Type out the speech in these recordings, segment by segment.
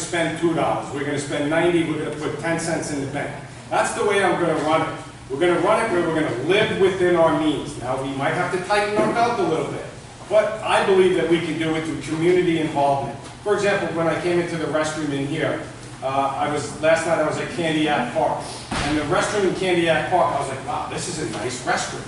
spend $2. We're going to spend 90. We're going to put 10 cents in the bank. That's the way I'm going to run it. We're going to run it where we're going to live within our means. Now, we might have to tighten our belt a little bit, but I believe that we can do it through community involvement. For example, when I came into the restroom in here, last night I was at Candiac Park, and the restroom in Candiac Park, I was like, wow, this is a nice restroom.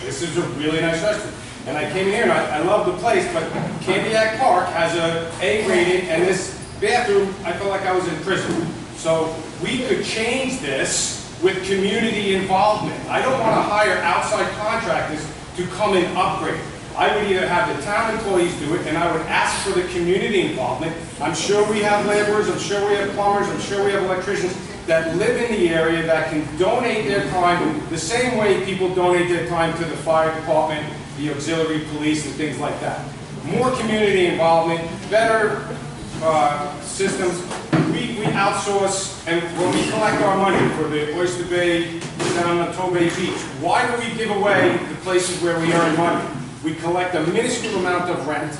This is a really nice restroom. And I came in here and I love the place, but Candiac Park has a A rating, and this bathroom, I felt like I was in prison. So we could change this with community involvement. I don't want to hire outside contractors to come and upgrade. I would either have the town employees do it, and I would ask for the community involvement. I'm sure we have laborers, I'm sure we have plumbers, I'm sure we have electricians that live in the area that can donate their time the same way people donate their time to the fire department, the auxiliary police, and things like that. More community involvement, better systems. We outsource, and when we collect our money for the Oyster Bay, down on Tobay Beach, why do we give away the places where we earn money? We collect a minuscule amount of rent,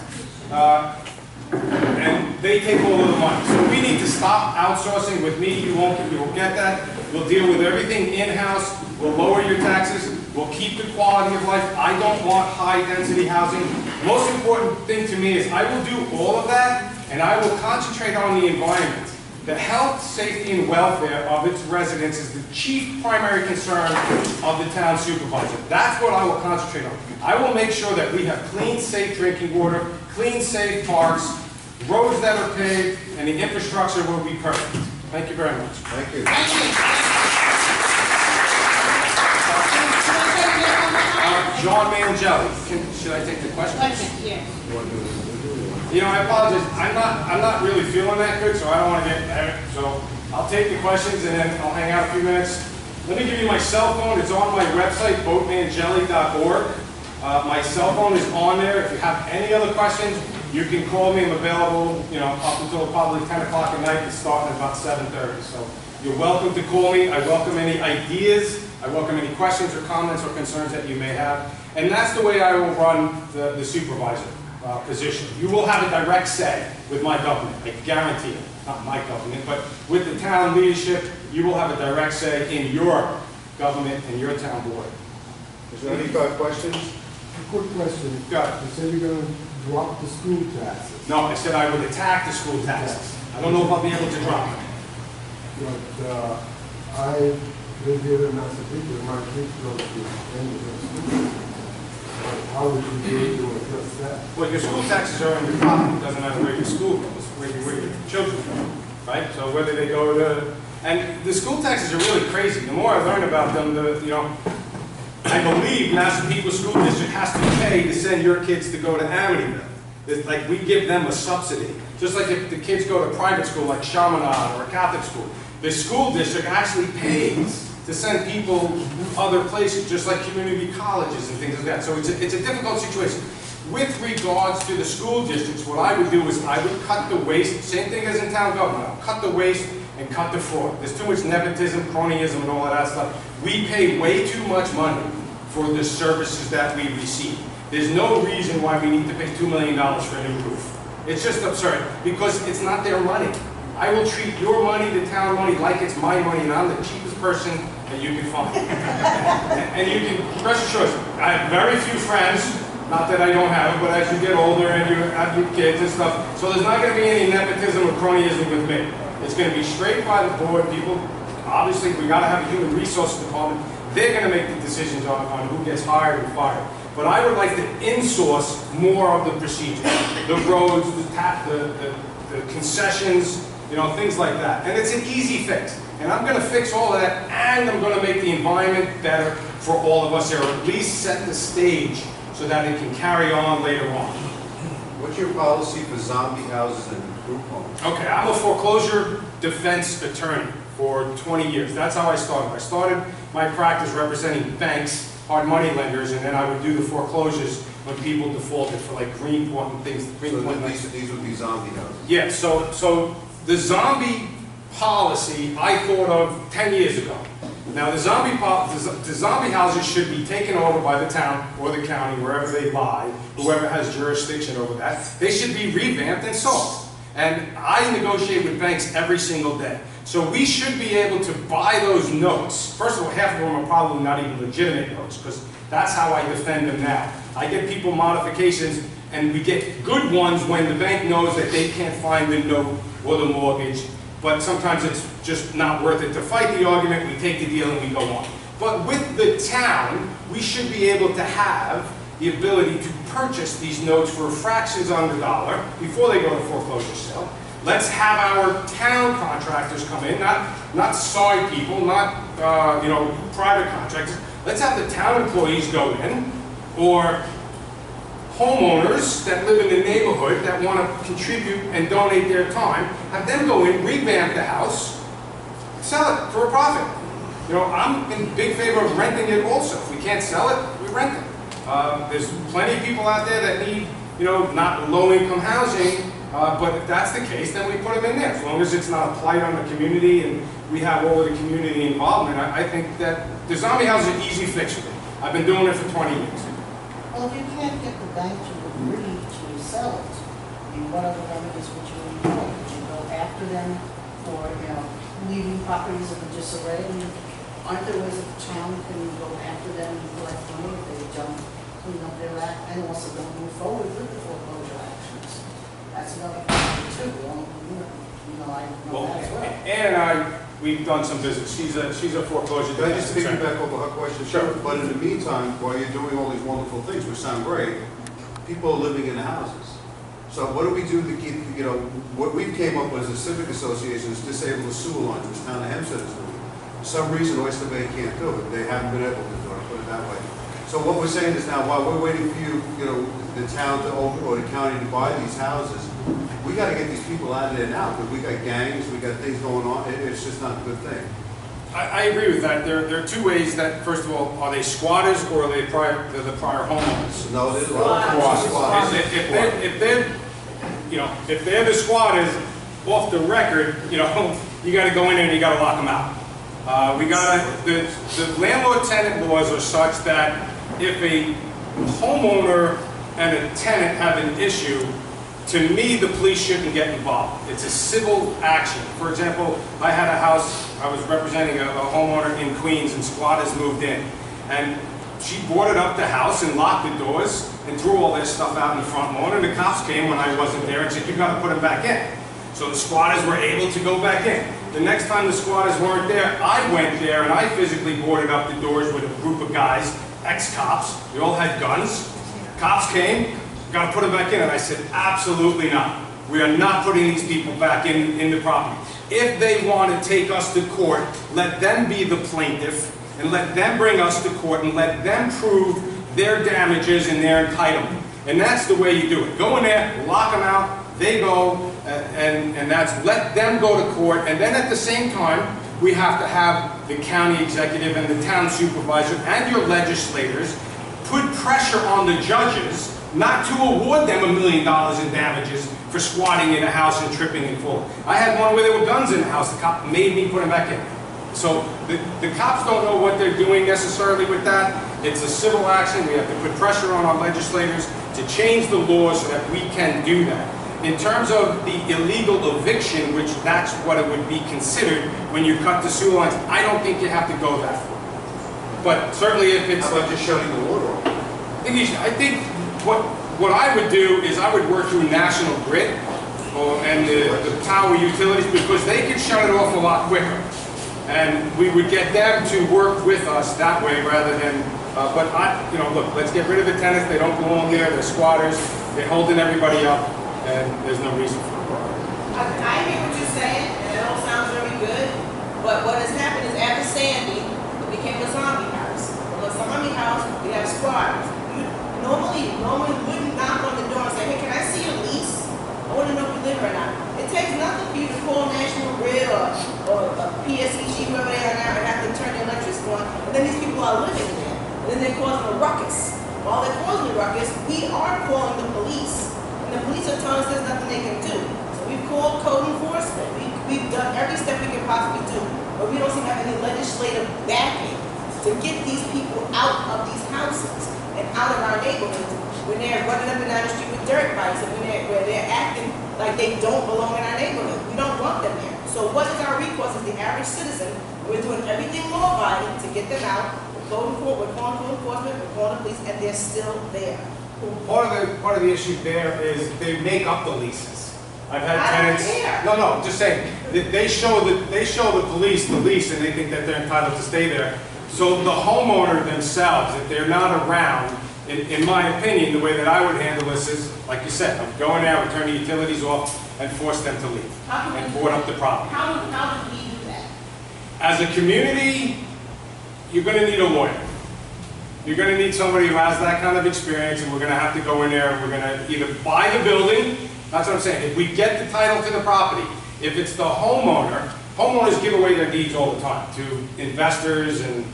and they take all of the money. So we need to stop outsourcing. With me, you won't get that. We'll deal with everything in-house. We'll lower your taxes. We'll keep the quality of life. I don't want high-density housing. The most important thing to me is I will do all of that, and I will concentrate on the environment. The health, safety, and welfare of its residents is the chief primary concern of the town supervisor. That's what I will concentrate on. I will make sure that we have clean, safe drinking water, clean, safe parks, roads that are paved, and the infrastructure will be perfect. Thank you very much. Thank you. John Mangelli. Should I take the question? Yes. You know, I apologize. I'm not really feeling that good, so I don't want to get. So I'll take the questions and then I'll hang out a few minutes. Let me give you my cell phone. It's on my website, boatmangelli.org. My cell phone is on there. If you have any other questions, you can call me. I'm available, you know, up until probably 10 o'clock at night. It's starting at about 7:30. So you're welcome to call me. I welcome any ideas. I welcome any questions or comments or concerns that you may have. And that's the way I will run the supervisor position. You will have a direct say with my government. I guarantee it. Not my government, but with the town leadership, you will have a direct say in your government and your town board. Is there any questions? A quick question. Go ahead. You said you're going to drop the school taxes. No, I said I would attack the school taxes. I don't know if I'll be able to drop them. But I live here in Massachusetts, and my kids go to school. How would you be able to address that? Well, your school taxes are on your property. It doesn't matter where your school goes, where your children go, right? So whether they go to, and the school taxes are really crazy. The more I learn about them, you know, I believe Massapequa School District has to pay to send your kids to go to Amityville. It's like we give them a subsidy. Just like if the kids go to private school like Chaminade or a Catholic school, the school district actually pays to send people other places, just like community colleges and things like that. So it's a difficult situation. With regards to the school districts, what I would do is I would cut the waste, same thing as in town government, I'll cut the waste and cut the fraud. There's too much nepotism, cronyism, and all of that stuff. We pay way too much money for the services that we receive. There's no reason why we need to pay $2 million for a new roof. It's just absurd, because it's not their money. I will treat your money, the town money, like it's my money, and I'm the cheapest person that you can find. And you can, rest assured, I have very few friends, not that I don't have it, but as you get older and you have your kids and stuff, so there's not going to be any nepotism or cronyism with me. It's going to be straight by the board. People, obviously, we got to have a human resources department. They're going to make the decisions on who gets hired and fired. But I would like to insource more of the procedure, the roads, the concessions, you know, things like that. And it's an easy fix. And I'm going to fix all of that, and I'm going to make the environment better for all of us here, or at least set the stage so that it can carry on later on. What's your policy for zombie houses and group homes? Okay, I'm a foreclosure defense attorney for 20 years. That's how I started. I started my practice representing banks, hard money lenders, and then I would do the foreclosures when people defaulted for like Greenpoint and things. These would be zombie houses? Yeah, so the zombie policy I thought of 10 years ago. Now the zombie houses should be taken over by the town or the county, wherever they lie, whoever has jurisdiction over that. They should be revamped and sold. And I negotiate with banks every single day. So we should be able to buy those notes. First of all, half of them are probably not even legitimate notes, because that's how I defend them now. I get people modifications, and we get good ones when the bank knows that they can't find the note or the mortgage, but sometimes it's just not worth it to fight the argument. We take the deal and we go on. But with the town, we should be able to have the ability to purchase these notes for fractions on the dollar before they go to foreclosure sale. Let's have our town contractors come in, not side people, not private contractors. Let's have the town employees go in, or homeowners that live in the neighborhood that want to contribute and donate their time, have them go in, revamp the house, sell it for a profit. I'm in big favor of renting it also. If we can't sell it, we rent it. There's plenty of people out there that need, not low-income housing, but if that's the case, then we put them in there. As long as it's not a blight on the community and we have all of the community involvement, I think that the zombie house is an easy fix for me. I've been doing it for 20 years. Well, if you can't get the bank to agree to sell it, what other remedies would you employ? Would you go after them for, leaving properties in disarray? Aren't there ways that the town can go after them and collect money if they don't clean up their act, and also don't move forward with the foreclosure actions? That's another factor too. I know that as well. Ann and I, we've done some business. She's a foreclosure. Can I just piggyback over her question? Sure. But in the meantime, while you're doing all these wonderful things, which sound great, people are living in the houses. So what do we do to keep, what we came up with as a civic association is disable the sewer lines, which town of Hempstead is doing. For some reason, Oyster Bay can't do it. They haven't been able to do it, put it that way. So what we're saying is now, while we're waiting for you, the town to open, or the county to buy these houses, we got to get these people out of there now, because we got gangs, we got things going on. It's just not a good thing. I agree with that. There are two ways that, first of all, are they squatters or are they the prior homeowners? No, there's Squatters. If they're the squatters, off the record, you got to go in there and you got to lock them out. The landlord-tenant laws are such that if a homeowner and a tenant have an issue, to me, the police shouldn't get involved. It's a civil action. For example, I had a house, I was representing a homeowner in Queens, and squatters moved in. And she boarded up the house and locked the doors and threw all their stuff out in the front lawn, and the cops came when I wasn't there and said, "You've got to put them back in." So the squatters were able to go back in. The next time the squatters weren't there, I went there and I physically boarded up the doors with a group of guys, ex-cops. They all had guns. Cops came, got to put them back in. And I said, absolutely not. We are not putting these people back in the property. If they want to take us to court, let them be the plaintiff and let them bring us to court and let them prove their damages and their entitlement. And that's the way you do it. Go in there, lock them out, they go, and that's, let them go to court. And then at the same time, we have to have the county executive and the town supervisor and your legislators put pressure on the judges not to award them $1 million in damages for squatting in a house and tripping and falling. I had one where there were guns in the house. The cop made me put them back in. So the cops don't know what they're doing necessarily with that. It's a civil action. We have to put pressure on our legislators to change the laws so that we can do that. In terms of the illegal eviction, which that's what it would be considered when you cut the sewer lines, I don't think you have to go that far. But certainly if it's... How about just shutting the water off? I think what I would do is I would work through National Grid and the power utilities, because they could shut it off a lot quicker. And we would get them to work with us that way rather than, look, let's get rid of the tenants. They don't belong there. They're squatters. They're holding everybody up, and there's no reason for it. I hear what you're saying, and it all sounds very good, but what has happened is after Sandy, it became a zombie house. Well, a zombie house, we have squatters. You normally wouldn't knock on the door and say, hey, can I see a lease? I want to know if you live or not. It takes nothing for you to call National Grid or PSEG, whoever they are now, and have to turn the electricity on, and then these people are living there. And then they're causing a ruckus. While they're causing a ruckus, we are calling the police. And the police are telling us there's nothing they can do. So we've called code enforcement. We've done every step we can possibly do. But we don't seem to have any legislative backing to get these people out of these houses and out of our neighborhoods when they're running up and down the street with dirt bikes and where they're acting like they don't belong in our neighborhood. We don't want them there. So what is our recourse as the average citizen? We're doing everything law-abiding to get them out. We're calling code enforcement, we're calling the police, and they're still there. Part of the issue there is they make up the leases. I've had I don't tenants. care. No, just saying. They show the police the lease, and they think that they're entitled to stay there. So the homeowner themselves, if they're not around, in my opinion, the way that I would handle this is, like you said, I'm going there, return the utilities off, and force them to leave, and board up the property. How do we do that? As a community, you're going to need a lawyer. You're going to need somebody who has that kind of experience, and we're going to have to go in there and we're going to either buy the building. That's what I'm saying. If we get the title to the property, if it's the homeowner, homeowners give away their deeds all the time to investors and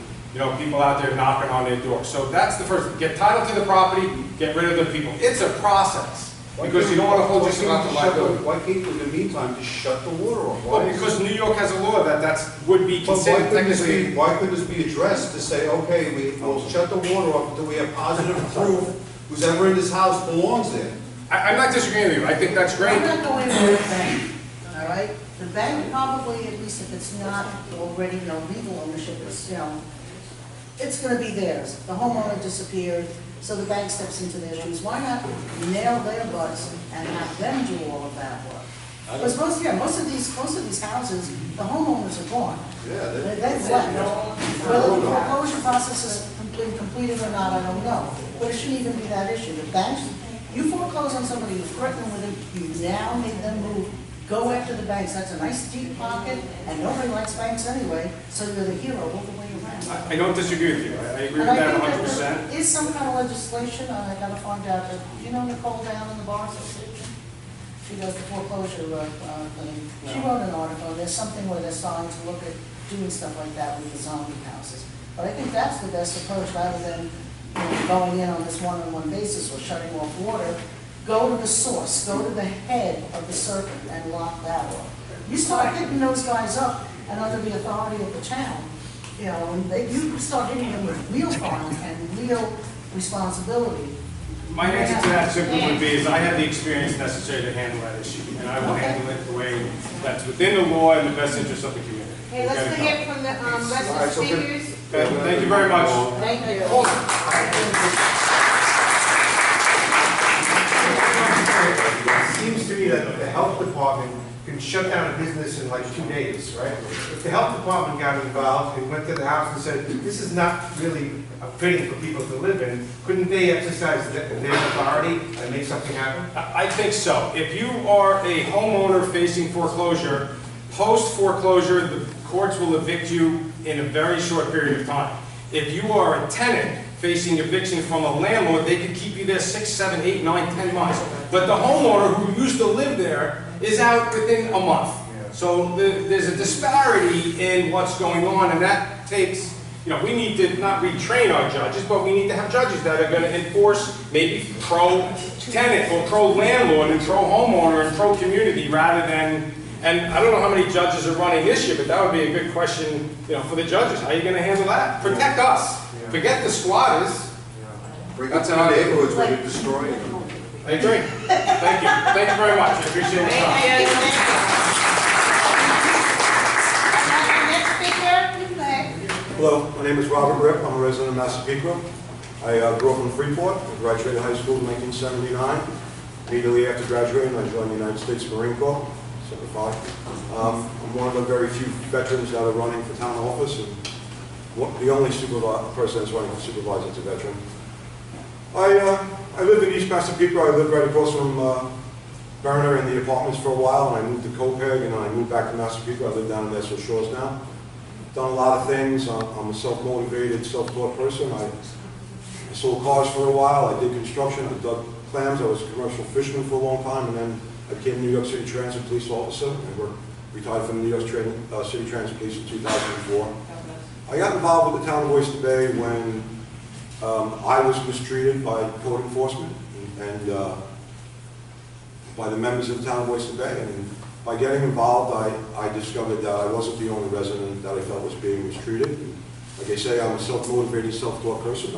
people out there knocking on their door. So that's the first. Get title to the property, get rid of the people. It's a process. Because you don't want to hold yourself out to liability. Why can't you, in the meantime, just shut the water off? Well, because New York has a law that would be considered technically. Why couldn't this be addressed to say, okay, we'll shut the water off until we have positive proof who's ever in this house belongs there? I'm not disagreeing with you. I think that's great. I'm not going with the bank, all right? The bank probably, at least if it's not already legal ownership, it's gonna be theirs. The homeowner disappeared, so the bank steps into their shoes. Why not nail their butts and have them do all of that work? Because most of these houses, the homeowners are gone. Yeah, They've left. Whether the foreclosure process is completed or not, I don't know. But it shouldn't even be that issue. The banks, you foreclose on somebody, you threaten with it, you now made them move. Go after the banks. That's a nice deep pocket, and nobody likes banks anyway, so you're the hero all the way around. I don't disagree with you. I agree with And I that think 100%. that there is some kind of legislation, I gotta find out, Nicole down in the Bar Association? She does the foreclosure thing. She wrote an article, there's something where they're starting to look at doing stuff like that with the zombie houses. But I think that's the best approach, rather than going in on this one-on-one basis or shutting off water. Go to the source, go to the head of the serpent and lock that off. You start hitting those guys up and under the authority of the town, and you start hitting them with real harm and real responsibility. My answer to that simply would be is I have the experience necessary to handle that issue, and I will handle it the way that's within the law and the best interest of the community. Okay, let's hear from the rest of the speakers. Okay, thank you very much. Thank you. It seems to me that the health department can shut down a business in like 2 days, right? If the health department got involved and went to the house and said, this is not really a fitting for people to live in, couldn't they exercise their authority and make something happen? I think so. If you are a homeowner facing foreclosure, post-foreclosure, the courts will evict you in a very short period of time. If you are a tenant facing eviction from a landlord, they could keep you there 6, 7, 8, 9, 10 months. But the homeowner who used to live there is out within a month. So there's a disparity in what's going on, and that takes, we need to not retrain our judges, but we need to have judges that are going to enforce maybe pro-tenant or pro-landlord and pro-homeowner and pro-community rather than, and I don't know how many judges are running this year, but that would be a good question, for the judges. How are you going to handle that? Protect us. Forget the squatters. Bring it to the neighborhoods where you're destroying them. I agree. Thank you. Thank you very much. I appreciate your time. Next speaker, go ahead. Hello, my name is Robert Ripp. I'm a resident of Massapequa. I grew up in Freeport. I graduated high school in 1979. Immediately after graduating, I joined the United States Marine Corps, 75. I'm one of the very few veterans that are running for town office, and the only person that's running for supervisor is a veteran. I lived in East Massapequa. I lived right across from Berner in the apartments for a while, and I moved to Copeg, and I moved back to Massapequa. I live down in Nassau Shores now. Done a lot of things. I'm a self-motivated, self-taught person. I sold cars for a while. I did construction. I dug clams. I was a commercial fisherman for a long time, and then I became a New York City Transit Police Officer. I retired from the New York City Transit Police in 2004. I got involved with the town of Oyster Bay when I was mistreated by code enforcement and by the members of the town of Oyster Bay. And by getting involved, I discovered that I wasn't the only resident that I felt was being mistreated. And like I say, I'm a self-motivated, self-taught person.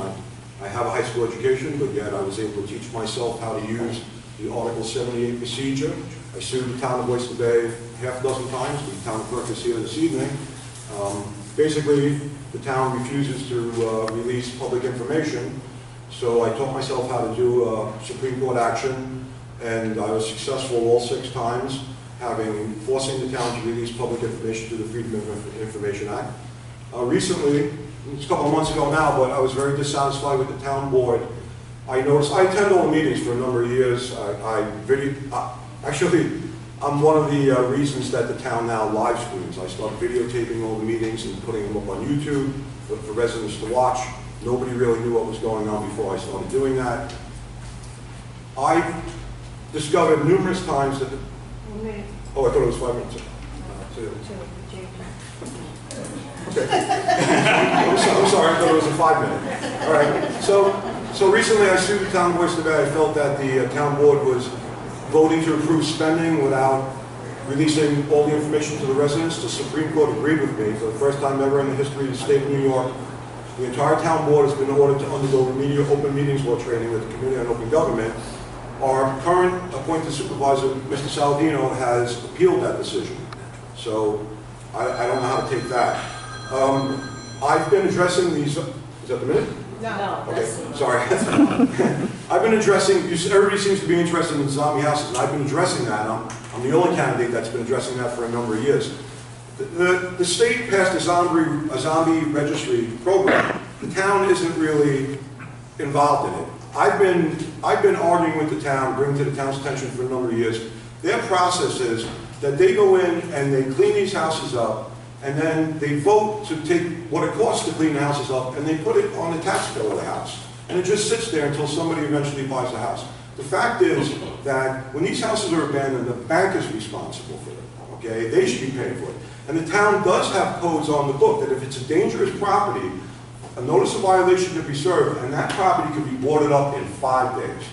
I have a high school education, but yet I was able to teach myself how to use the Article 78 procedure I sued the town of Oyster Bay half a dozen times. The town clerk is here this evening. Basically, the town refuses to release public information, so I taught myself how to do Supreme Court action, and I was successful all 6 times, forcing the town to release public information through the Freedom of Information Act. Recently, it's a couple of months ago now, but I was very dissatisfied with the town board. I noticed, I attend all the meetings for a number of years. Actually, I'm one of the reasons that the town now live streams. I started videotaping all the meetings and putting them up on YouTube for residents to watch. Nobody really knew what was going on before I started doing that. I discovered numerous times that, oh, I thought it was 5 minutes. Okay. I'm sorry, I thought it was a 5-minute. All right. So recently I sued the town of Oyster Bay. I felt that the town board was voting to approve spending without releasing all the information to the residents. The Supreme Court agreed with me. For the first time ever in the history of the state of New York, the entire town board has been ordered to undergo remedial open meetings law training with the Committee on Open Government. Our current appointed supervisor, Mr. Saladino, has appealed that decision. So I don't know how to take that. I've been addressing these, is that the minute? No. Okay, sorry. I've been addressing, everybody seems to be interested in zombie houses, and I've been addressing that. I'm the only candidate that's been addressing that for a number of years. The state passed a zombie registry program. The town isn't really involved in it. I've been arguing with the town, bringing to the town's attention for a number of years. Their process is that they go in and they clean these houses up, and then they vote to take what it costs to clean the houses up, and they put it on the tax bill of the house. And it just sits there until somebody eventually buys the house. The fact is that when these houses are abandoned, the bank is responsible for it, okay? They should be paying for it. And the town does have codes on the book that if it's a dangerous property, a notice of violation could be served, and that property could be boarded up in 5 days,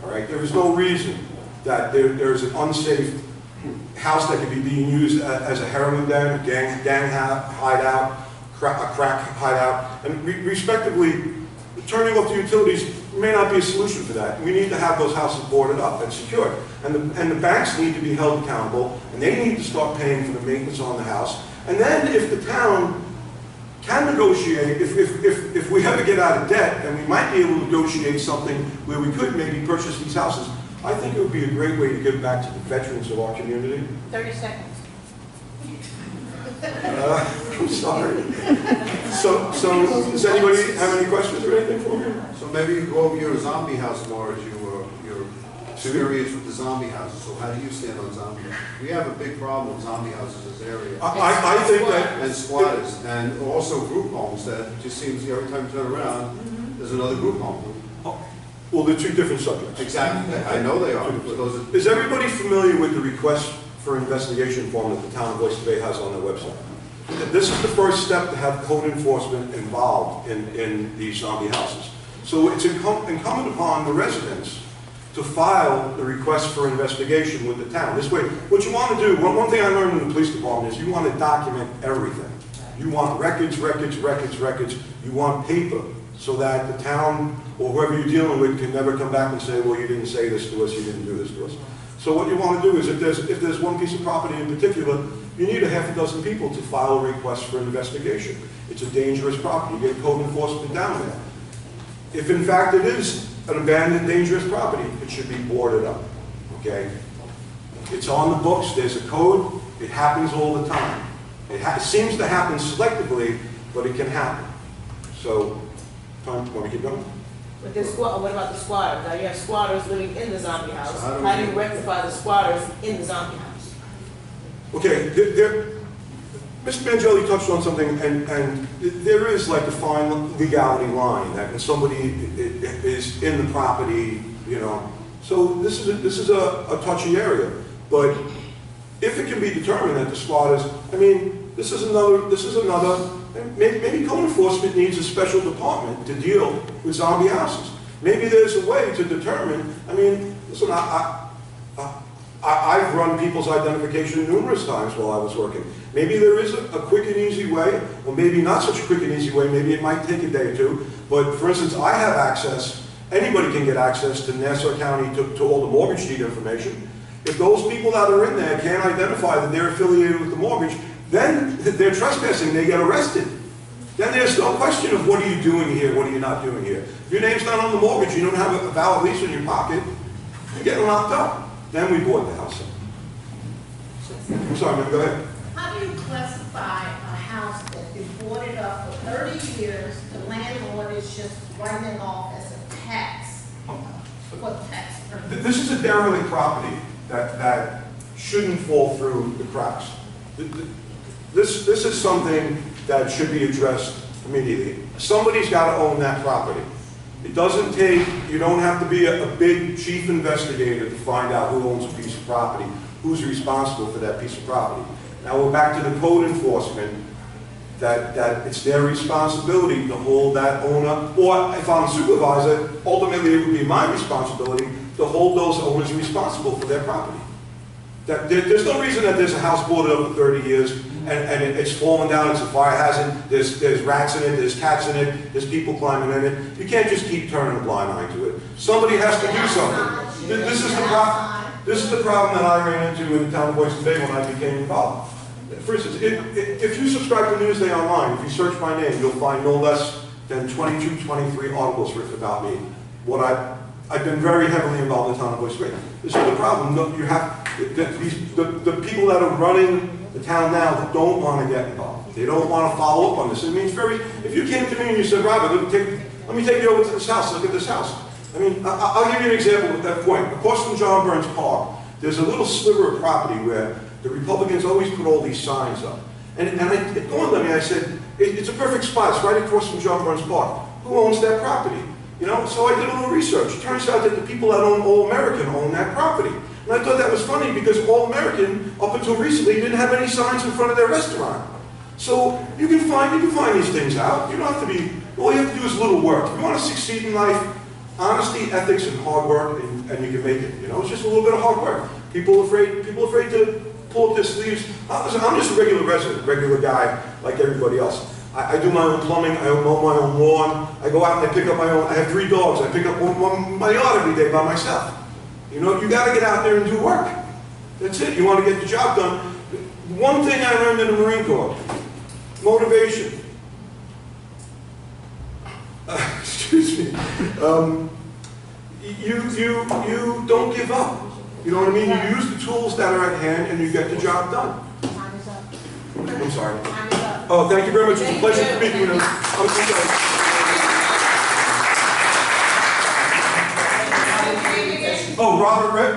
all right? There is no reason that there's an unsafe house that could be being used as a heroin den, a gang hideout, a crack hideout, and respectively, turning off the utilities may not be a solution for that. We need to have those houses boarded up and secured. And the banks need to be held accountable, and they need to start paying for the maintenance on the house. And then if the town can negotiate, if we ever get out of debt, and we might be able to negotiate something where we could maybe purchase these houses, I think it would be a great way to give back to the veterans of our community. 30 seconds. I'm sorry. So does anybody have any questions or anything for me? So maybe you go over your zombie house more as your experience with the zombie houses. So how do you stand on zombie houses? We have a big problem with zombie houses in this area. I think that... And squatters, and also group homes that just seems every time you turn around, there's another group home. Well, they're 2 different subjects. Exactly, I know they are, but those are... Is everybody familiar with the request for investigation form that the town of Oyster Bay has on their website? This is the first step to have code enforcement involved in these zombie houses. So it's incumbent upon the residents to file the request for investigation with the town. This way, what you want to do, one thing I learned in the police department is you want to document everything. You want records. You want paper so that the town or whoever you're dealing with can never come back and say, well, you didn't say this to us, you didn't do this to us. So what you want to do is if there's one piece of property in particular, you need a half a dozen people to file a request for an investigation. It's a dangerous property. You get code enforcement down there. If in fact it is an abandoned dangerous property, it should be boarded up, okay? It's on the books, there's a code, it happens all the time. It seems to happen selectively, but it can happen. So, want to keep going? But what about the squatters? Now you have squatters living in the zombie house. So how do you rectify the squatters in the zombie house? Okay, Mr. Mangelli touched on something, and there is like a fine legality line that when somebody is in the property, you know. So this is a touchy area, but if it can be determined that the squatters, I mean, this is another. Maybe code enforcement needs a special department to deal with zombie houses. Maybe there's a way to determine, I mean, listen, I've run people's identification numerous times while I was working. Maybe there is a quick and easy way, or maybe not such a quick and easy way, maybe it might take a day or two, but for instance, I have access, anybody can get access to Nassau County to all the mortgage deed information, If those people that are in there can't identify that they're affiliated with the mortgage, then they're trespassing, they get arrested. Then there's no question of what are you doing here, what are you not doing here. If your name's not on the mortgage, you don't have a valid lease in your pocket, you're getting locked up. Then we bought the house. I'm sorry, ma'am, go ahead. How do you classify a house that been boarded up for 30 years, the landlord is just writing it off as a tax? For tax purposes? This is a derelict property that shouldn't fall through the cracks. This is something that should be addressed immediately. Somebody's got to own that property. It doesn't take, you don't have to be a big chief investigator to find out who owns a piece of property, who's responsible for that piece of property. Now we're back to the code enforcement, that it's their responsibility to hold that owner, or if I'm a supervisor, ultimately it would be my responsibility to hold those owners responsible for their property. There's no reason that there's a house boarded up for 30 years and it's fallen down, it's a fire hazard, there's rats in it, there's cats in it, there's people climbing in it. You can't just keep turning a blind eye to it. Somebody has to do something. This is the problem that I ran into in the town of Oyster Bay when I became involved. For instance, if you subscribe to Newsday Online, if you search my name, you'll find no less than 22, 23 articles written about me. I've been very heavily involved in the town of Oyster Bay. This is the problem. You have the people that are running the town now don't want to get involved. They don't want to follow up on this. I mean, if you came to me and you said, Robert, let me take you over to this house, look at this house. I mean, I'll give you an example at that point. Across from John Burns Park, there's a little sliver of property where the Republicans always put all these signs up. And it dawned on me, I said, it's a perfect spot, it's right across from John Burns Park. Who owns that property? You know, so I did a little research. It turns out that the people that own All American own that property. And I thought that was funny because All American, up until recently, didn't have any signs in front of their restaurant. So you can find these things out. You don't have to be, all you have to do is a little work. If you want to succeed in life, honesty, ethics, and hard work, and you can make it. You know, it's just a little bit of hard work. People afraid to pull up their sleeves. I'm just a regular resident, regular guy like everybody else. I do my own plumbing, I mow my own lawn, I go out and I pick up my own, I have 3 dogs, I pick up my yard every day by myself. You know, you gotta get out there and do work. That's it, you wanna get the job done. One thing I learned in the Marine Corps, motivation. Excuse me. You don't give up. You know what I mean? You use the tools that are at hand and you get the job done. Time is up. I'm sorry. Time is up. Oh, thank you very much. It's a pleasure to meet you. I'm so sorry. Oh, Robert Rett?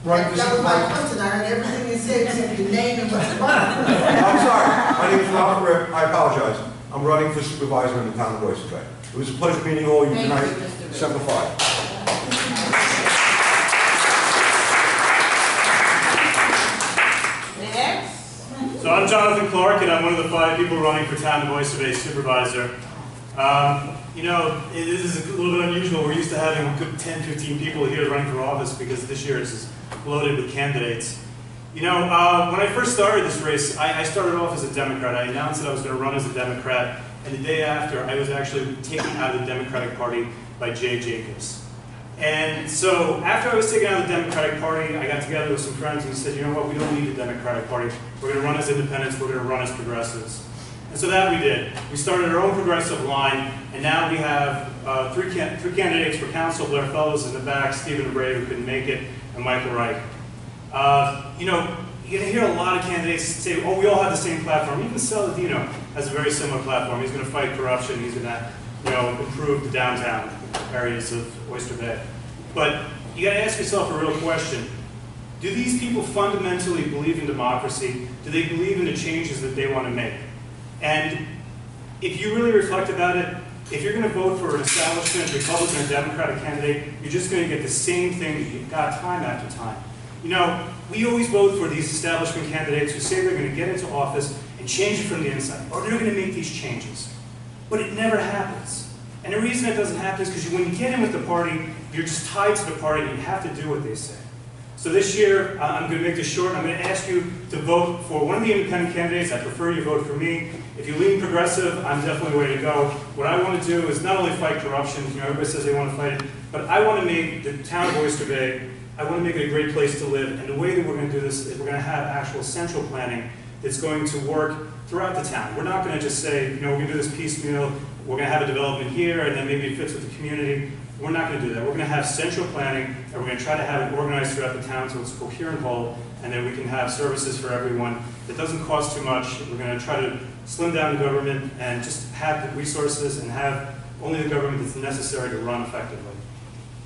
Right, this That is was my my... question, I heard everything you said, except your name and what's going on. I'm sorry. My name is Robert Rett. I apologize. I'm running for supervisor in the town of Oyster Bay. It was a pleasure meeting all of you tonight. December 5. Next. So I'm Jonathan Clark, and I'm one of the 5 people running for town of Oyster Bay supervisor. You know, this is a little bit unusual. We're used to having a good 10, 15 people here running for office because this year is loaded with candidates. You know, when I first started this race, I started off as a Democrat. I announced that I was going to run as a Democrat, and the day after, I was actually taken out of the Democratic Party by Jay Jacobs. And so after I was taken out of the Democratic Party, I got together with some friends and said, you know what, we don't need a Democratic Party. We're going to run as independents, we're going to run as progressives. And so that we did. We started our own progressive line, and now we have 3 candidates for council. Blair Fellows in the back, Stephen Bray, who couldn't make it, and Michael Reich. You know, you're going to hear a lot of candidates say, oh, we all have the same platform. Even Saladino has a very similar platform. He's going to fight corruption. He's going to, you know, improve the downtown areas of Oyster Bay. But you got to ask yourself a real question. Do these people fundamentally believe in democracy? Do they believe in the changes that they want to make? And if you really reflect about it, if you're going to vote for an establishment, Republican or Democratic candidate, you're just going to get the same thing that you've got time after time. You know, we always vote for these establishment candidates who say they're going to get into office and change it from the inside, or they're going to make these changes. But it never happens. And the reason it doesn't happen is because when you get in with the party, you're just tied to the party and you have to do what they say. So this year, I'm going to make this short. I'm going to ask you to vote for one of the independent candidates. I prefer you vote for me. If you lean progressive, I'm definitely the way to go. What I want to do is not only fight corruption, you know, everybody says they want to fight it, but I want to make the town of Oyster Bay I want to make it a great place to live. And the way that we're going to do this is we're going to have actual central planning that's going to work throughout the town. We're not going to just say, you know, we're going to do this piecemeal, we're going to have a development here, and then maybe it fits with the community. We're not going to do that. We're going to have central planning, and we're going to try to have it organized throughout the town so it's a coherent whole, and then we can have services for everyone that doesn't cost too much. We're going to try to slim down the government and just have the resources and have only the government that's necessary to run effectively.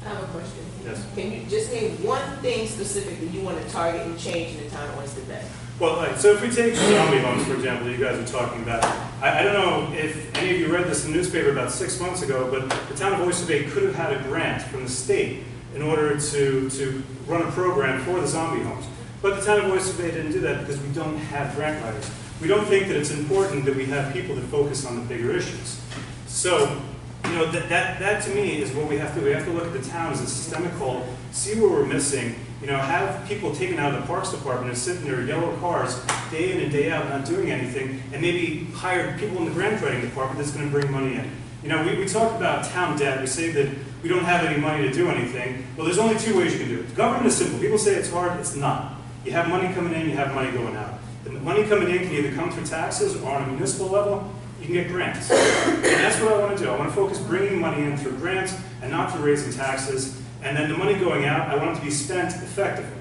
I have a question. Yes. Can you just name one thing specifically you want to target and change in the town of Oyster Bay? Well, so if we take zombie homes, for example, you guys are talking about, I don't know if any of you read this in the newspaper about 6 months ago, but the town of Oyster Bay could have had a grant from the state in order to run a program for the zombie homes. But the town of Oyster Bay didn't do that because we don't have grant writers. We don't think that it's important that we have people that focus on the bigger issues. So, you know, that to me is what we have to do. We have to look at the town as a systemic whole, see where we're missing, you know, have people taken out of the Parks Department and sit in their yellow cars day in and day out not doing anything, and maybe hire people in the grant writing department that's going to bring money in. You know, we talk about town debt. We say that we don't have any money to do anything. Well, there's only two ways you can do it. Government is simple. People say it's hard. It's not. You have money coming in, you have money going out. The money coming in can either come through taxes or on a municipal level, you can get grants. And that's what I want to do. I want to focus bringing money in through grants and not through raising taxes. And then the money going out, I want it to be spent effectively.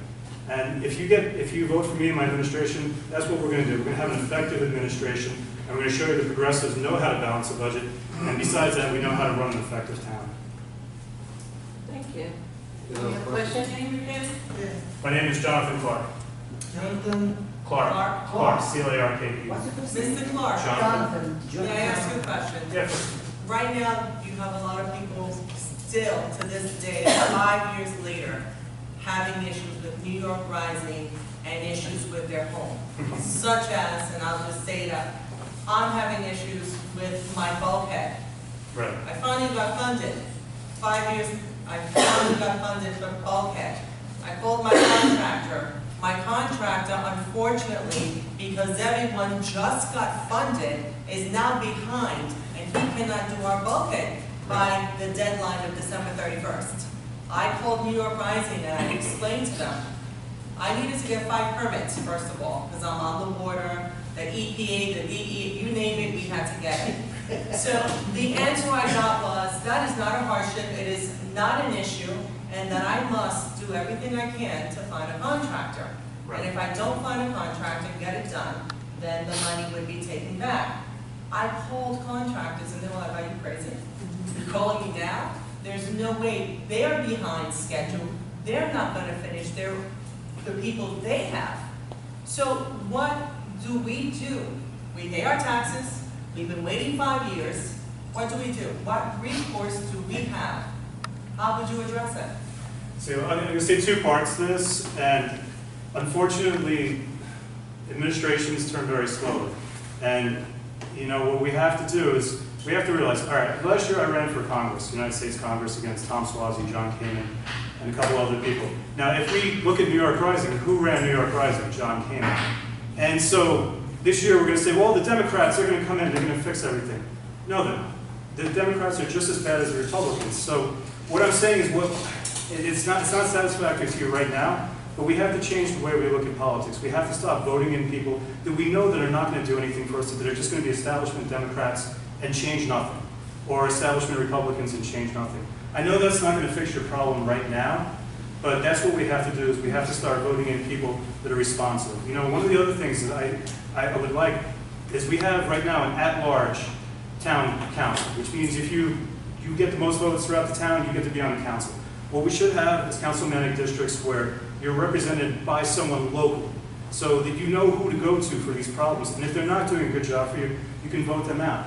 And if you vote for me and my administration, that's what we're going to do. We're going to have an effective administration, and we're going to show you the progressives know how to balance a budget. And besides that, we know how to run an effective town. Thank you. You Any know, other question, anybody? My name is Jonathan Clark. Jonathan, Clark, C-L-A-R-K-E. Mr. Clark, Jonathan. may I ask you a question? Yes. Right now, you have a lot of people still, to this day, 5 years later, having issues with New York Rising and issues with their home. Such as, and I'll just say that, I'm having issues with my bulkhead. Right. I finally got funded. 5 years, I finally got funded for bulkhead. I called my contractor. My contractor, unfortunately, because everyone just got funded, is now behind, and he cannot do our bulkhead by the deadline of December 31st. I called New York Rising and I explained to them, I needed to get 5 permits, first of all, because I'm on the water, the EPA, the DE, you name it, we had to get it. So the answer I got was, that is not a hardship, it is not an issue, and that I must do everything I can to find a contractor. Right. And if I don't find a contractor and get it done, then the money would be taken back. I called contractors and they were like, are you crazy? You're calling me now? There's no way. They're behind schedule. They're not going to finish the people they have. So what do? We pay our taxes. We've been waiting 5 years. What do? What recourse do we have? How would you address it? So I'm going to say 2 parts to this, and unfortunately, administrations turn very slowly. And you know what we have to do is we have to realize, all right, last year I ran for Congress, United States Congress, against Tom Suozzi, John Kamen, and a couple other people. Now, if we look at New York Rising, who ran New York Rising? John Kamen. And so this year we're going to say, well, the Democrats are going to come in, they're going to fix everything. No, they're not. The Democrats are just as bad as the Republicans. So what I'm saying is, well, it's not satisfactory to you right now, but we have to change the way we look at politics. We have to stop voting in people that we know that are not going to do anything for us, that are just going to be establishment Democrats and change nothing, or establishment Republicans and change nothing. I know that's not going to fix your problem right now, but that's what we have to do, is we have to start voting in people that are responsive. You know, one of the other things that I would like is we have right now an at-large town council, which means if you get the most votes throughout the town, you get to be on the council. What we should have is councilmanic districts where you're represented by someone local, so that you know who to go to for these problems. And if they're not doing a good job for you, you can vote them out.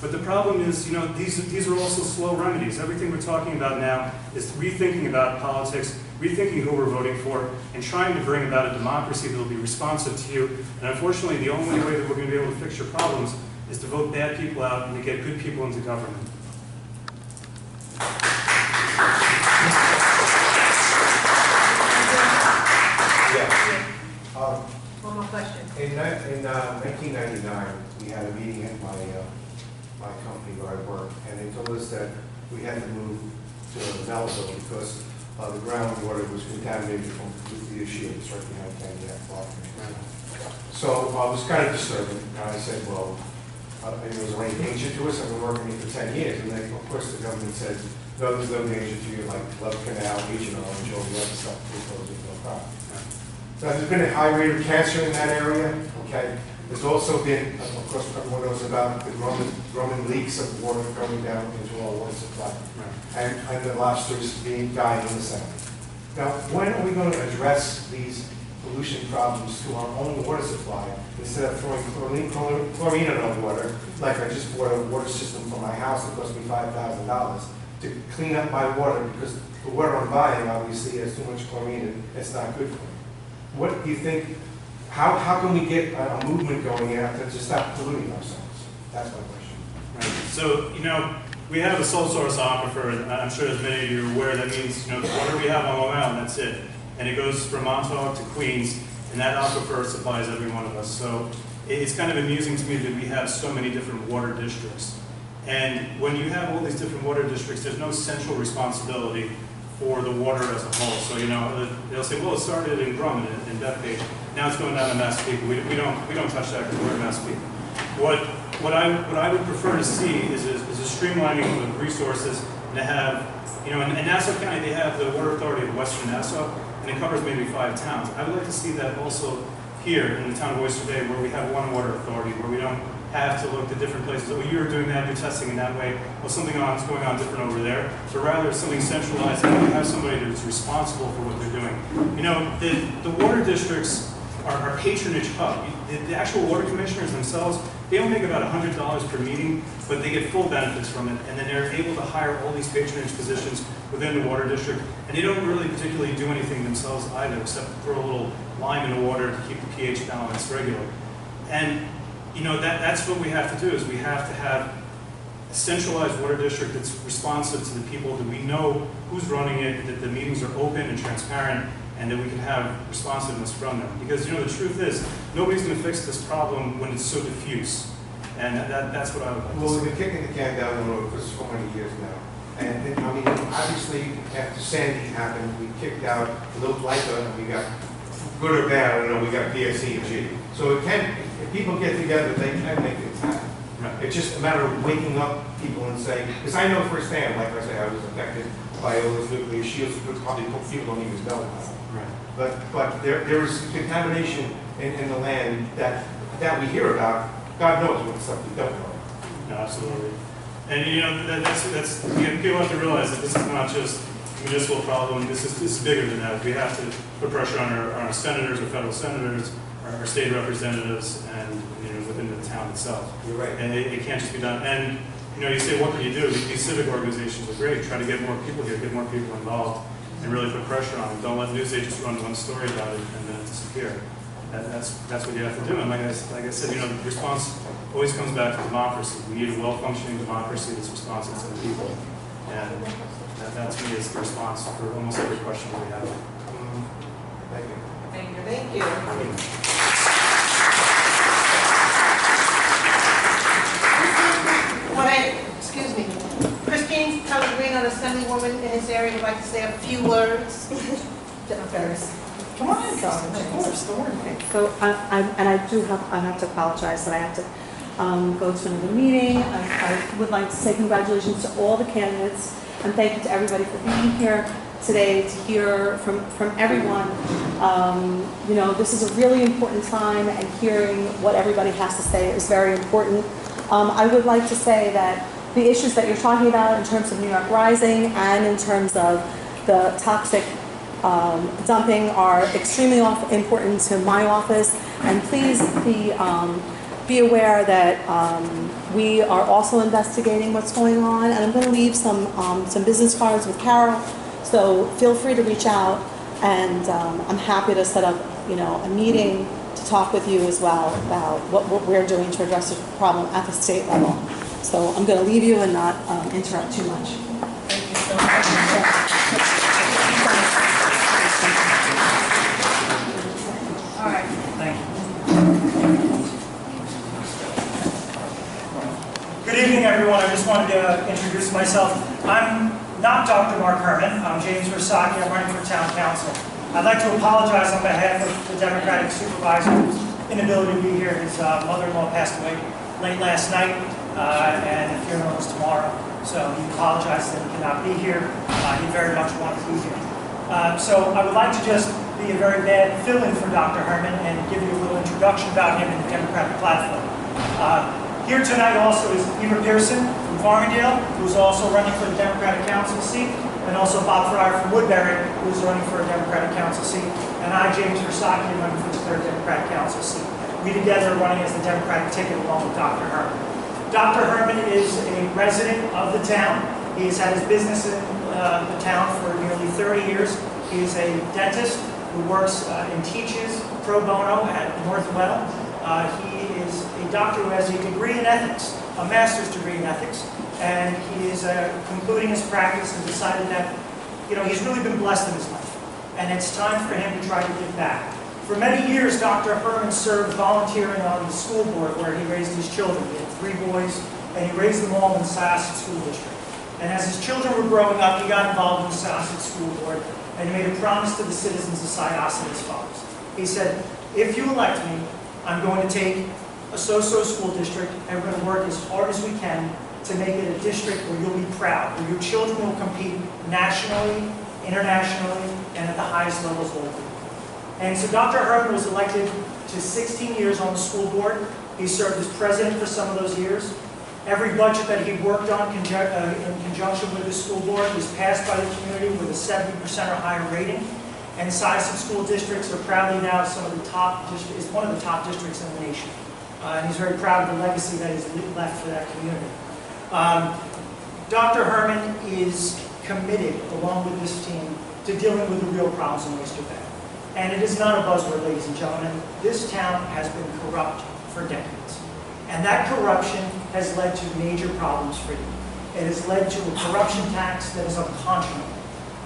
But the problem is, you know, these are also slow remedies. Everything we're talking about now is rethinking about politics, rethinking who we're voting for, and trying to bring about a democracy that will be responsive to you. And unfortunately, the only way that we're going to be able to fix your problems is to vote bad people out and to get good people into government. One more question. In 1999, we had a meeting at my company where I work, and they told us that we had to move to Melville because the groundwater was contaminated from the shields right behind Candy Park. So I was kind of disturbing, and I said, well, was there any danger to us? I've been working here for 10 years, and then, of course, the government said, no, there's no danger to you, like Love Canal, Legion Orange, all the other stuff, because there's no problem. So there's been a high rate of cancer in that area, okay? There's also been, of course, everyone knows about the growing leaks of water coming down into our water supply, and the lobsters dying in the sound. Now, when are we going to address these pollution problems to our own water supply instead of throwing chlorine in our water? Like I just bought a water system for my house that cost me $5,000 to clean up my water because the water I'm buying obviously has too much chlorine and it's not good for me. What do you think? How can we get a movement going out to stop polluting ourselves? That's my question. Right. So, we have a sole source aquifer, and I'm sure as many of you are aware, that means, the water we have on Long Island, that's it. And it goes from Montauk to Queens, and that aquifer supplies every one of us. So it's kind of amusing to me that we have so many different water districts. And when you have all these different water districts, there's no central responsibility for the water as a whole. So, they'll say, well, it started in Drummond and Bethpage. Now it's going down to Massapequa. We don't touch that because we're in Massapequa. What I would prefer to see is a streamlining of resources and to have, in Nassau County, they have the Water Authority of Western Nassau, and it covers maybe 5 towns. I would like to see that also here in the town of Oyster Bay, where we have one water authority, where we don't have to look at different places. Oh, you're doing that, you're testing in that way. Well, something is going on different over there. So rather something centralized, and we have somebody that's responsible for what they're doing. The water districts are patronage hub. The actual water commissioners themselves, they only make about $100 per meeting, but they get full benefits from it, and then they're able to hire all these patronage positions within the water district, and they don't really particularly do anything themselves either, except throw a little lime in the water to keep the pH balance regular. And that's what we have to do, is we have to have a centralized water district that's responsive to the people, that we know who's running it, that the meetings are open and transparent, and that we can have responsiveness from them. Because, the truth is, nobody's going to fix this problem when it's so diffuse. And that's what I would like to Well, see. we've been kicking the can down the road for so many years now. And obviously, after Sandy happened, we kicked out a little lighter, and we got good or bad, we got PSC and G. So if people get together, they can make things happen. Right. It's just a matter of waking up people and saying, because I know firsthand, like I say, I was affected by all those nuclear shields, because probably people don't even know about it. Right. But there is contamination in the land that we hear about. God knows what stuff we don't know. No, absolutely. And that's people have to realize that this is not just a municipal problem. This is bigger than that. We have to put pressure on our senators, our federal senators, our state representatives, and within the town itself. You're right. And it can't just be done. And you say, what can you do? These civic organizations are great. Try to get more people here, get more people involved, and really put pressure on them. Don't let news agents run one story about it and then disappear. That's what you have to do. And like I said, the response always comes back to democracy. We need a well-functioning democracy that's responsive to the people. And that to me is the response for almost every question that we have. Thank you. Thank you. Thank you. Excuse me, Christine Pellegrino, Assemblywoman in this area, would like to say a few words. Come on, darling, of course, don't worry. Okay, so I have to apologize that I have to go to another meeting. I would like to say congratulations to all the candidates and thank you to everybody for being here today to hear from everyone. This is a really important time, and hearing what everybody has to say is very important. I would like to say that the issues that you're talking about in terms of New York Rising and in terms of the toxic dumping are extremely important to my office, and please be aware that we are also investigating what's going on, and I'm going to leave some business cards with Carol, so feel free to reach out, and I'm happy to set up a meeting to talk with you as well about what we're doing to address the problem at the state level. So I'm going to leave you and not interrupt too much. Thank you so much. All right. Thank you. Good evening, everyone. I just wanted to introduce myself. I'm not Dr. Mark Herman. I'm James Versacchi. I'm running for town council. I'd like to apologize on behalf of the Democratic supervisor whose inability to be here. His mother-in-law passed away late last night, and the funeral is tomorrow. So he apologizes that he cannot be here. He very much wanted to be here. So I would like to just be a very bad fill-in for Dr. Herman and give you a little introduction about him and the Democratic platform. Here tonight also is Eva Pearson from Farmingdale, who's also running for the Democratic Council seat, and also Bob Fryer from Woodbury, who's running for a Democratic Council seat, and I, James Versacchi, am running for the 3rd Democratic Council seat. We together are running as the Democratic ticket along with Dr. Herman. Dr. Herman is a resident of the town. He has had his business in the town for nearly 30 years. He is a dentist who works and teaches pro bono at Northwell. He is a doctor who has a degree in ethics, a master's degree in ethics, and he is concluding his practice and decided that, he's really been blessed in his life, and it's time for him to try to give back. For many years, Dr. Herman served volunteering on the school board where he raised his children. He had 3 boys, and he raised them all in the Syosset School District. And as his children were growing up, he got involved in the Syosset School Board, and he made a promise to the citizens of Syosset as follows. He said, if you elect me, I'm going to take a so-so school district, and we're going to work as hard as we can to make it a district where you'll be proud, where your children will compete nationally, internationally, and at the highest levels locally. And so Dr. Herman was elected to 16 years on the school board. He served as president for some of those years. Every budget that he worked on in conjunction with the school board was passed by the community with a 70% or higher rating. And Syosset school districts are proudly now some of the top, is one of the top districts in the nation. And he's very proud of the legacy that he's left for that community. Dr. Herman is committed, along with this team, to dealing with the real problems in Oyster Bay. And it is not a buzzword, ladies and gentlemen. This town has been corrupt for decades. And that corruption has led to major problems for you. It has led to a corruption tax that is unconscionable,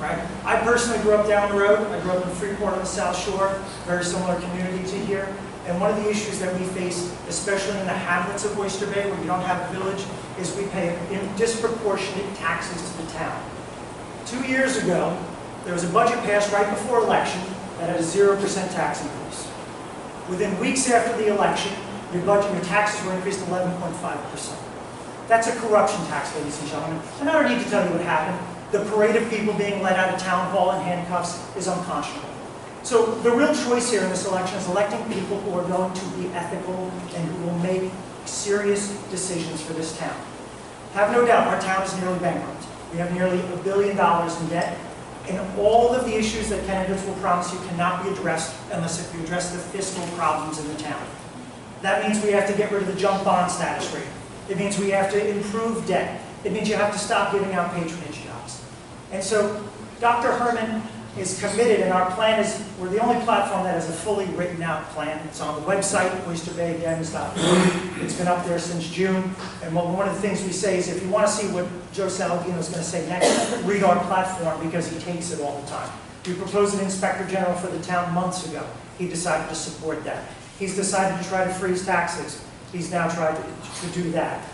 right? I personally grew up down the road. I grew up in Freeport on the South Shore, very similar community to here. And one of the issues that we face, especially in the hamlets of Oyster Bay, where you don't have a village, is we pay disproportionate taxes to the town. 2 years ago, there was a budget passed right before election that had a 0% tax increase. Within weeks after the election, your taxes were increased 11.5%. That's a corruption tax, ladies and gentlemen. And I don't need to tell you what happened. The parade of people being led out of town hall in handcuffs is unconscionable. So the real choice here in this election is electing people who are going to be ethical and who will make serious decisions for this town. Have no doubt, our town is nearly bankrupt. We have nearly $1 billion in debt. And all of the issues that candidates will promise you cannot be addressed unless if you address the fiscal problems in the town. That means we have to get rid of the junk bond status rate. It means we have to improve debt. It means you have to stop giving out patronage jobs. And so Dr. Herman is committed, and our plan is, we're the only platform that has a fully written out plan. It's on the website, oysterbaydems.org. It's been up there since June. And one of the things we say is if you want to see what Joe Saladino is going to say next, read our platform because he takes it all the time. We proposed an inspector general for the town months ago. He decided to support that. He's decided to try to freeze taxes. He's now tried to do that.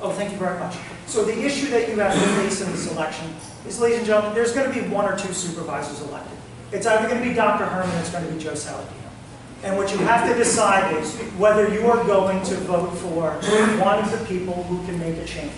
Oh, thank you very much. So the issue that you have to face in this election is, ladies and gentlemen, there's going to be 1 or 2 supervisors elected. It's either going to be Dr. Herman or it's going to be Joe Saladino. And what you have to decide is whether you are going to vote for one of the people who can make a change.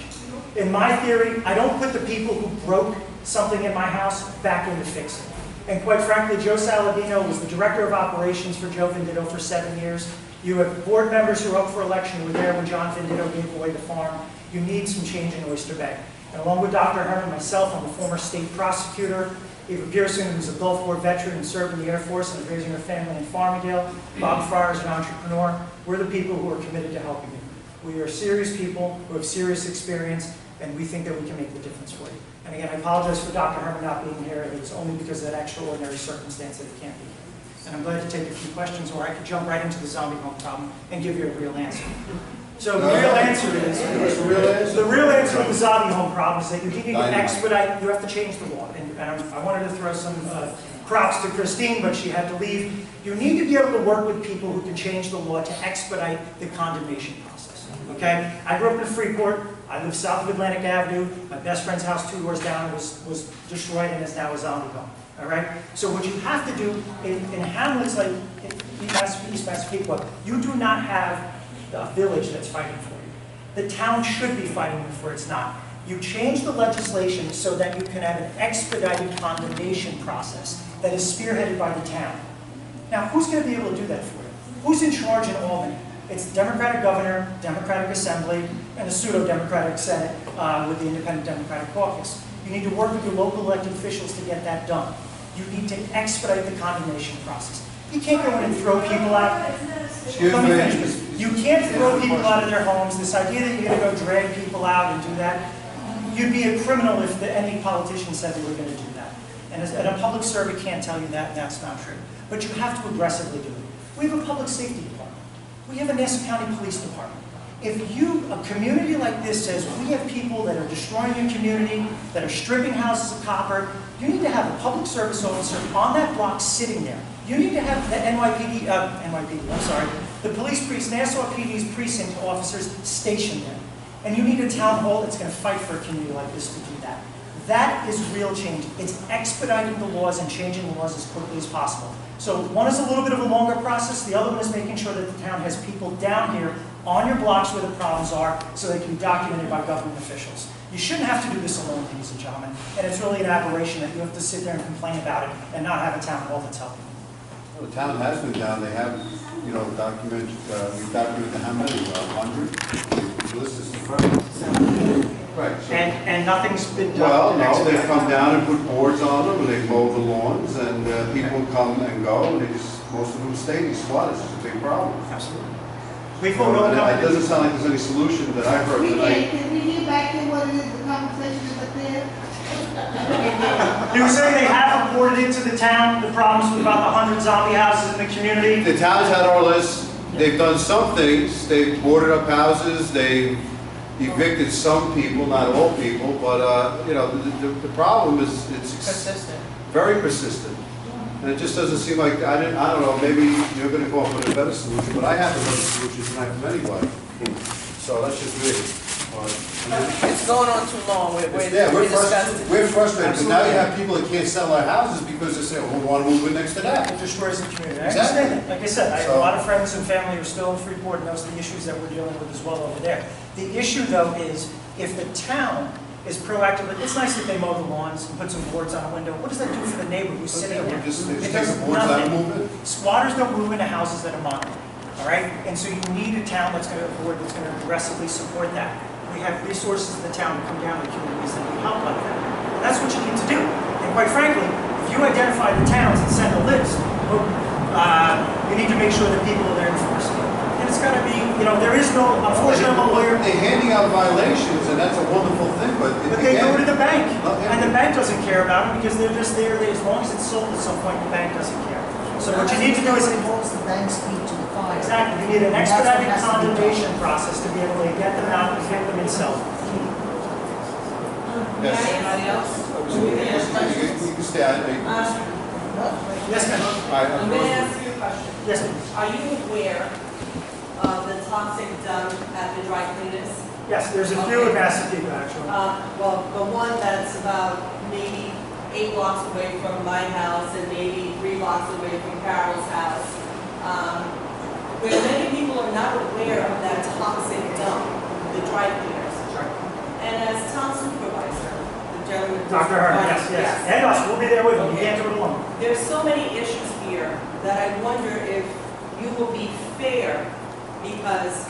In my theory, I don't put the people who broke something in my house back into fixing. And quite frankly, Joe Saladino was the director of operations for Joe Venditto for 7 years. You have board members who are up for election who were there when John Venditto gave away the farm. You need some change in Oyster Bay. And along with Dr. Herman, myself, I'm a former state prosecutor. Eva Pearson, who's a Gulf War veteran and served in the Air Force and is raising her family in Farmingdale. Bob Fryer is an entrepreneur. We're the people who are committed to helping you. We are serious people who have serious experience, and we think that we can make the difference for you. And again, I apologize for Dr. Herman not being here. It was only because of that extraordinary circumstance that he can't be here. And I'm glad to take a few questions, or I could jump right into the zombie home problem and give you a real answer. So the real answer is, the real answer to the zombie home problem is that you need to expedite, you have to change the law. And I wanted to throw some props to Christine, but she had to leave. You need to be able to work with people who can change the law to expedite the condemnation process. Okay? I grew up in Freeport. I live south of Atlantic Avenue. My best friend's house 2 doors down was destroyed and is now a zombie home. All right? So what you have to do in hamlets like East Massapequa, you do not have a village that's fighting for you. The town should be fighting for it's not. You change the legislation so that you can have an expedited condemnation process that is spearheaded by the town. Now, who's going to be able to do that for you? Who's in charge in Albany? It's the Democratic governor, Democratic Assembly, and a pseudo-Democratic Senate with the Independent Democratic Caucus. You need to work with your local elected officials to get that done. You need to expedite the condemnation process. You can't go in and throw people out. Excuse Let me finish me. this. You can't throw people out of their homes. This idea that you're going to go drag people out and do that, you'd be a criminal if any politician said they were going to do that. And a public servant can't tell you that, and that's not true. But you have to aggressively do it. We have a public safety department. We have a Nassau County Police Department. If a community like this says, we have people that are destroying your community, that are stripping houses of copper, you need to have a public service officer on that block sitting there. You need to have the the police precinct, Nassau PD's precinct officers stationed there. And you need a town hall that's going to fight for a community like this to do that. That is real change. It's expediting the laws and changing the laws as quickly as possible. So one is a little bit of a longer process. The other one is making sure that the town has people down here on your blocks where the problems are so they can be documented by government officials. You shouldn't have to do this alone, ladies and gentlemen. And it's really an aberration that you have to sit there and complain about it and not have a town hall that's helping. Well, the town has been down, they have, we documented how many, 100? The list is in front of you. Right. So, And nothing's been done. well, no, they come down and put boards on them, and they mow the lawns, and people come and go, and most of them stay, these squatters, it's a big problem. Absolutely. It doesn't sound like there's any solution that I heard tonight. Can we get back to what it is, the conversation is up there? You were saying they have reported into the town the problems with about the 100 zombie houses in the community? The town's had our list, they've done some things, they've boarded up houses, they've evicted some people, not all people, but, the problem is, it's Persistent. very persistent. And it just doesn't seem like, I don't know, maybe you're gonna come up with a better solution, but I have a better solution tonight from anybody. So that's just me. It's going on too long. We're frustrated, because now you have people that can't sell their houses because they say, well, we want to move in next to that. It destroys the community. I Exactly. understand that. Like I said, I have a lot of friends and family who are still in Freeport, and those are the issues that we're dealing with as well over there. The issue, though, is if the town is proactive, it's nice that they mow the lawns and put some boards on a window. What does that do for the neighbor who's sitting there? Just It take does the boards out and nothing. move it. Squatters don't move into houses that are monitored, all right? And so you need a town that's going to aggressively support that. We have resources in the town to come down to communities that need help like that. And that's what you need to do. And quite frankly, if you identify the towns and send a list, you need to make sure that people are there enforcing it. And it's got to be, there is no, unfortunately, I'm a lawyer. They're handing out violations, and that's a wonderful thing, but They go to the bank, Yeah. and the bank doesn't care about them because they're just there. As long as it's sold at some point, the bank doesn't care. So what you need to do is Holds the bank's feet to the fire. exactly, you need an expedited condemnation process to be able to get them out and get them and sell them. Yes. Anybody else? You can stay out. Yes, ma'am. All right, I'm going to ask you a question. Yes, ma'am. Are you aware of the toxic dump at the dry cleaners? Yes, there's a few in Massapequa, actually. Well, the one that's about maybe 8 blocks away from my house and maybe 3 blocks away from Carol's house, where many people are not aware of that toxic dump, the dry cleaners. Sure. And as town supervisor, the gentleman. Dr. Herman, yes. And us, we'll be there with you. You can't do it alone. There's so many issues here that I wonder if you will be fair, because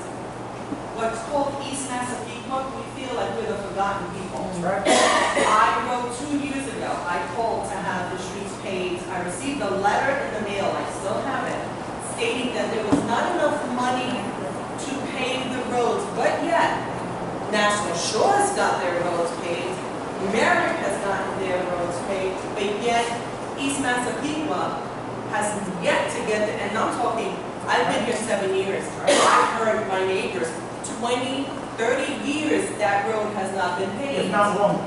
what's called East Massapequa, we feel like we're the forgotten people. Right? I wrote 2 years ago, I called to have the streets paved. I received a letter in the mail, I still have it, stating that there was not enough money to pave the roads, but yet, National Shores got their roads paved, Merrick has gotten their roads paved, but yet East Massapequa has yet to get, and I'm talking, I've been here 7 years. I've heard my neighbors, 20, 30 years that road has not been paved. If not longer.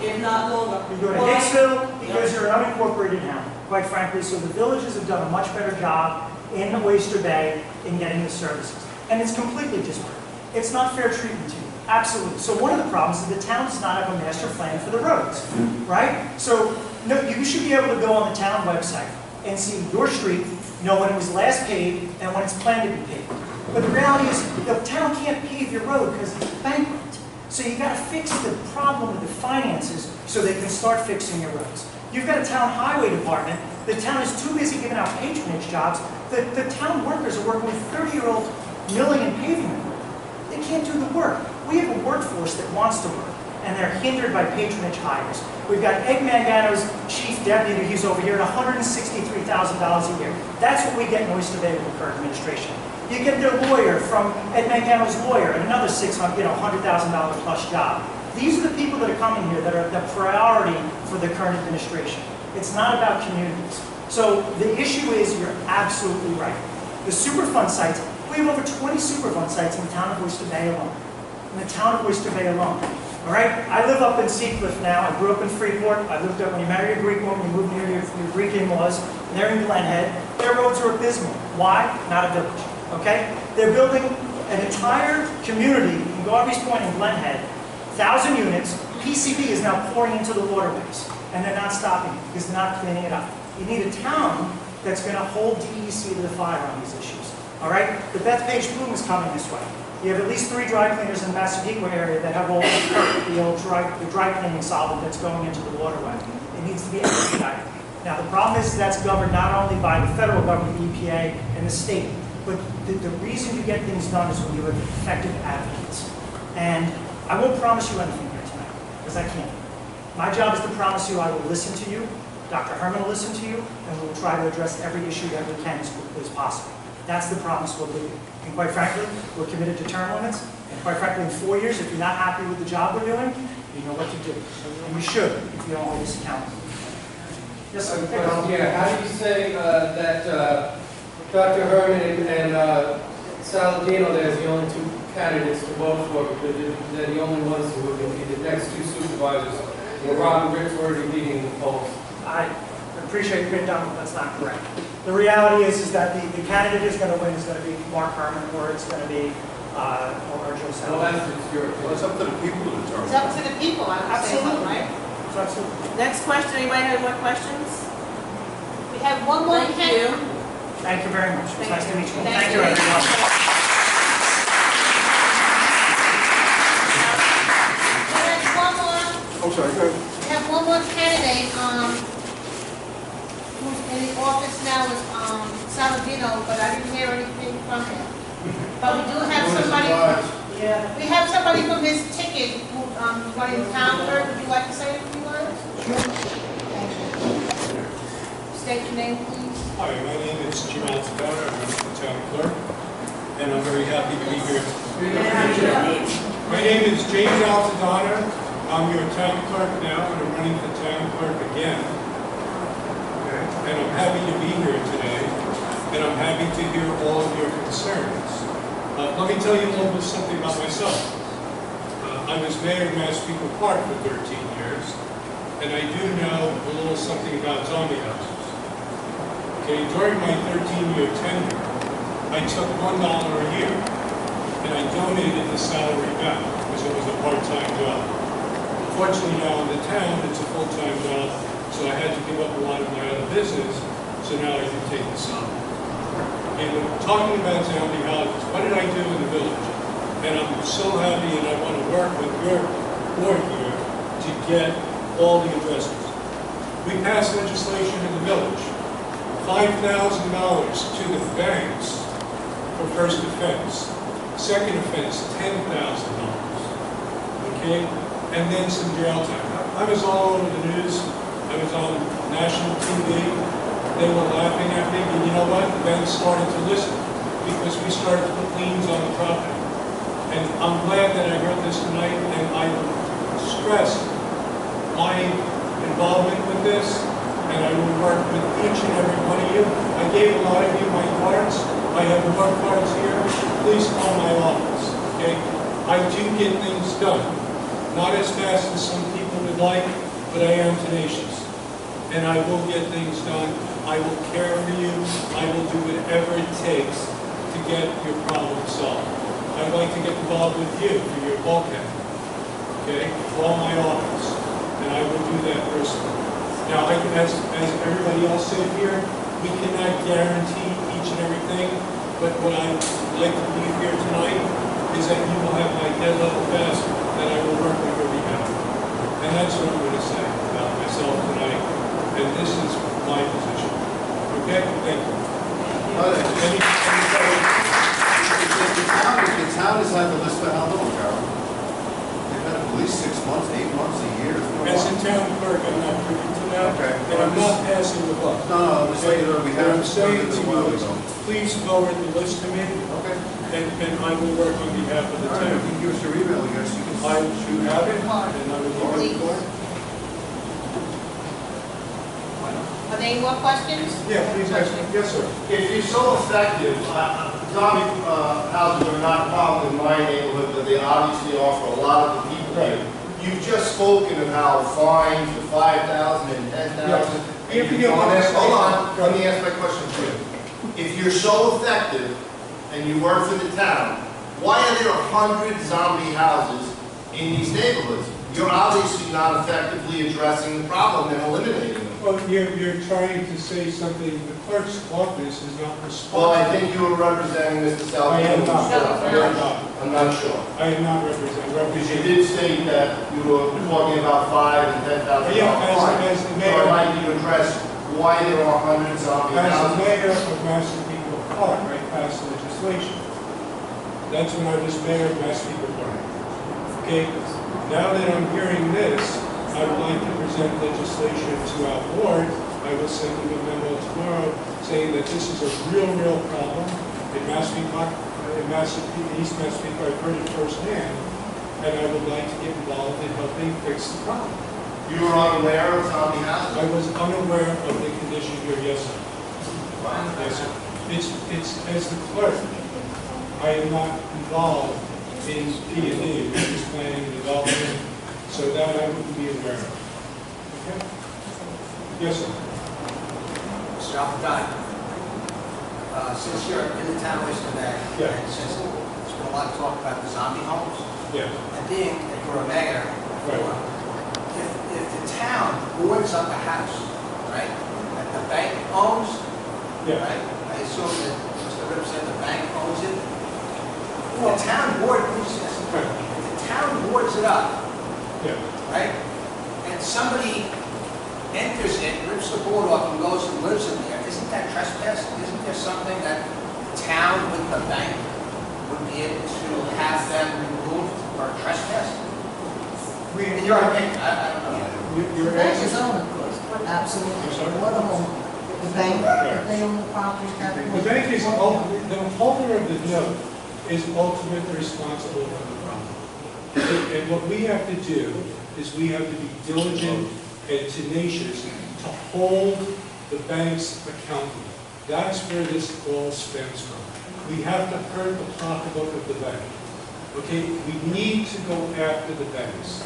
If not longer. You're doing Hicksville because you're an unincorporated town, quite frankly. So the villages have done a much better job in Oyster Bay in getting the services. And it's completely disparate. It's not fair treatment to you. Absolutely. So one of the problems is the town does not have a master plan for the roads, right? So no, you should be able to go on the town website and see your street, know when it was last paved and when it's planned to be paved. But the reality is the town can't pave your road because it's bankrupt. So you got to fix the problem with the finances so they can start fixing your roads. You've got a town highway department. The town is too busy giving out patronage jobs. The town workers are working with 30-year-old milling and paving equipment. They can't do the work. We have a workforce that wants to work, and they're hindered by patronage hires. We've got Ed Mangano's chief deputy, he's over here, at $163,000 a year. That's what we get in Oyster Bay with the current administration. You get their lawyer from Ed Mangano's lawyer, and another $100,000 plus job. These are the people that are coming here that are the priority for the current administration. It's not about communities. So the issue is, you're absolutely right. The Superfund sites, we have over 20 Superfund sites in the town of Oyster Bay alone. In the town of Oyster Bay alone. All right? I live up in Seacliff now. I grew up in Freeport. I lived up, when you marry a Greek woman, you move near your Greek in-laws. And they're in Glenhead. Their roads are abysmal. Why? Not a village. Okay? They're building an entire community in Garvey's Point in Glenhead, 1,000 units. PCB is now pouring into the waterways. And they're not stopping it because they're not cleaning it up. You need a town that's going to hold DEC to the fire on these issues. All right? The Bethpage Plume is coming this way. You have at least 3 dry cleaners in the Massapequa area that have the dry cleaning solvent that's going into the waterway. It needs to be expedited. Now, the problem is that's governed not only by the federal government, the EPA, and the state, but the reason you get things done is when you have effective advocates. And I won't promise you anything here tonight, because I can't. My job is to promise you I will listen to you, Dr. Herman will listen to you, and we will try to address every issue that we can as quickly as possible. That's the promise we'll give you. And quite frankly, we're committed to term limits. And quite frankly, in 4 years, if you're not happy with the job we're doing, you know what to do. And you should, if you don't hold us accountable. Yes, sir. Yeah, how do you say that Dr. Herman and Saladino, there's the only 2 candidates to vote for, because they're the only ones who are going to be the next 2 supervisors, and Robin Rick's already leading the polls? I appreciate your done, but that's not correct. The reality is that the candidate is going to win is going to be Mark Herman, or it's going to be or Joe Saladino. Well, it's up to the people to determine. It's up to the people, I would say, Absolutely. right? Absolutely. Next question, anybody have more questions? We have one more Thank you. Thank you very much. It was nice to meet you. Thank Thank you. you, everyone. We have one more, I'm sorry, go ahead. we have one more candidate, who's in the office now is, Saladino, but I didn't hear anything from him. But we do have somebody, we have somebody from his ticket who, running town clerk. Would you like to say a few words? Sure. Thank you. State your name, please. Hi, my name is Jim Altadonna. I'm the town clerk, and I'm very happy to be here. My name is James Altadonna. I'm your town clerk now, and I'm running for town clerk again. And I'm happy to be here today, and I'm happy to hear all of your concerns. Let me tell you a little bit something about myself. I was mayor of Massapequa Park for 13 years, and I do know a little something about zombie houses. Okay, during my 13-year tenure, I took $1 a year, and I donated the salary back because it was a part-time job. Fortunately, now in the town, it's a full-time job, so I had to give up a lot of my other business, so now I can take this on. And when talking about zombie houses, what did I do in the village? And I'm so happy, and I want to work with your board here to get all the addresses. We passed legislation in the village, $5,000 to the banks for first offense. Second offense, $10,000. Okay? And then some jail time. I was all over the news. I was on national TV. They were laughing at me, and you know what? The banks started to listen because we started to put liens on the property. And I'm glad that I heard this tonight, and I stress my involvement with this, and I will work with each and every one of you. I gave a lot of you my cards. I have more cards here. Please call my office, okay? I do get things done. Not as fast as some people would like, but I am tenacious. And I will get things done. I will care for you. I will do whatever it takes to get your problem solved. I I'd like to get involved with you for your bulkhead. Okay, call my office, and I will do that personally. Now, as everybody else said here, we cannot guarantee each and everything, but what I would like to leave here tonight is that you will have my dead level fast, that I will work on your behalf. And that's what I'm going to say about myself tonight, and this is my position. Okay, thank you. The town has had the list for how long, Carol? They've had at least 6 months, 8 months, a year. As a town clerk, I'm not privy to that, Okay. and I'm not passing the buck. No, I'm just letting you know we What have I'm saying this to a while you is, ago. please forward the list to me, Okay. and I will work on behalf of the All right, you town. can give us your email address. You can. I do have it, and I will give it to you. Are there any more questions? Yeah, please ask me. Yes, sir. If you're so effective, zombie houses are not common in my neighborhood, but they obviously are for a lot of the people here. You've just spoken of how fines for 5,000 and 10,000. You have to get one. Hold on, let me ask my question to you. If you're so effective and you work for the town, why are there 100 zombie houses in these neighborhoods? You're obviously not effectively addressing the problem and eliminating them. Well, you're trying to say something, the clerk's office is not Well, I responsible. think you were representing Mr. I am Salvino. not. I am not. I'm not sure. I am not representing. Because you did state that you were talking about 5,000 and 10,000. Yeah, as the So mayor. I'd like you to address why there are 100 zombie As the houses. mayor of Massapequa Park, I passed legislation. That's when I was mayor of Massapequa Park. Okay, now that I'm hearing this, I would like to present legislation to our board. I will send them a memo tomorrow saying that this is a real problem in Massapequa, East Massapequa. I've heard it firsthand, and I would like to get involved in helping fix the problem. You were unaware of zombie houses? I was unaware of the condition here, yes, sir. Yes, sir. It's as the clerk, I am not involved in P&D, which is planning and development, so that I wouldn't be aware of. Okay? Yes, sir. Mr. Alpadine, since you're in the town of Oyster Bay, Yeah. and since there's been a lot of talk about the zombie homes, Yeah. and being that you're a mayor, Right. if the town boards up a house, right, that the bank owns, Yeah. right, I assume that Mr. Rip said the bank owns it, the town board moves this. Right. If the town boards it up, Yeah. right, and somebody enters it, rips the board off and goes and lives in there, isn't that trespass? Isn't there something that the town with the bank would be able to have them removed for trespass? In your opinion, I don't know. The Your bank is answer. owned, of course, absolutely. I'm sorry? What home? The bank, if they own the property, have. The bank is, the holder of the note is ultimately responsible for the problem. And what we have to do is we have to be diligent and tenacious to hold the banks accountable. That's where this all stems from. We have to hurt the pocketbook of the bank. Okay, we need to go after the banks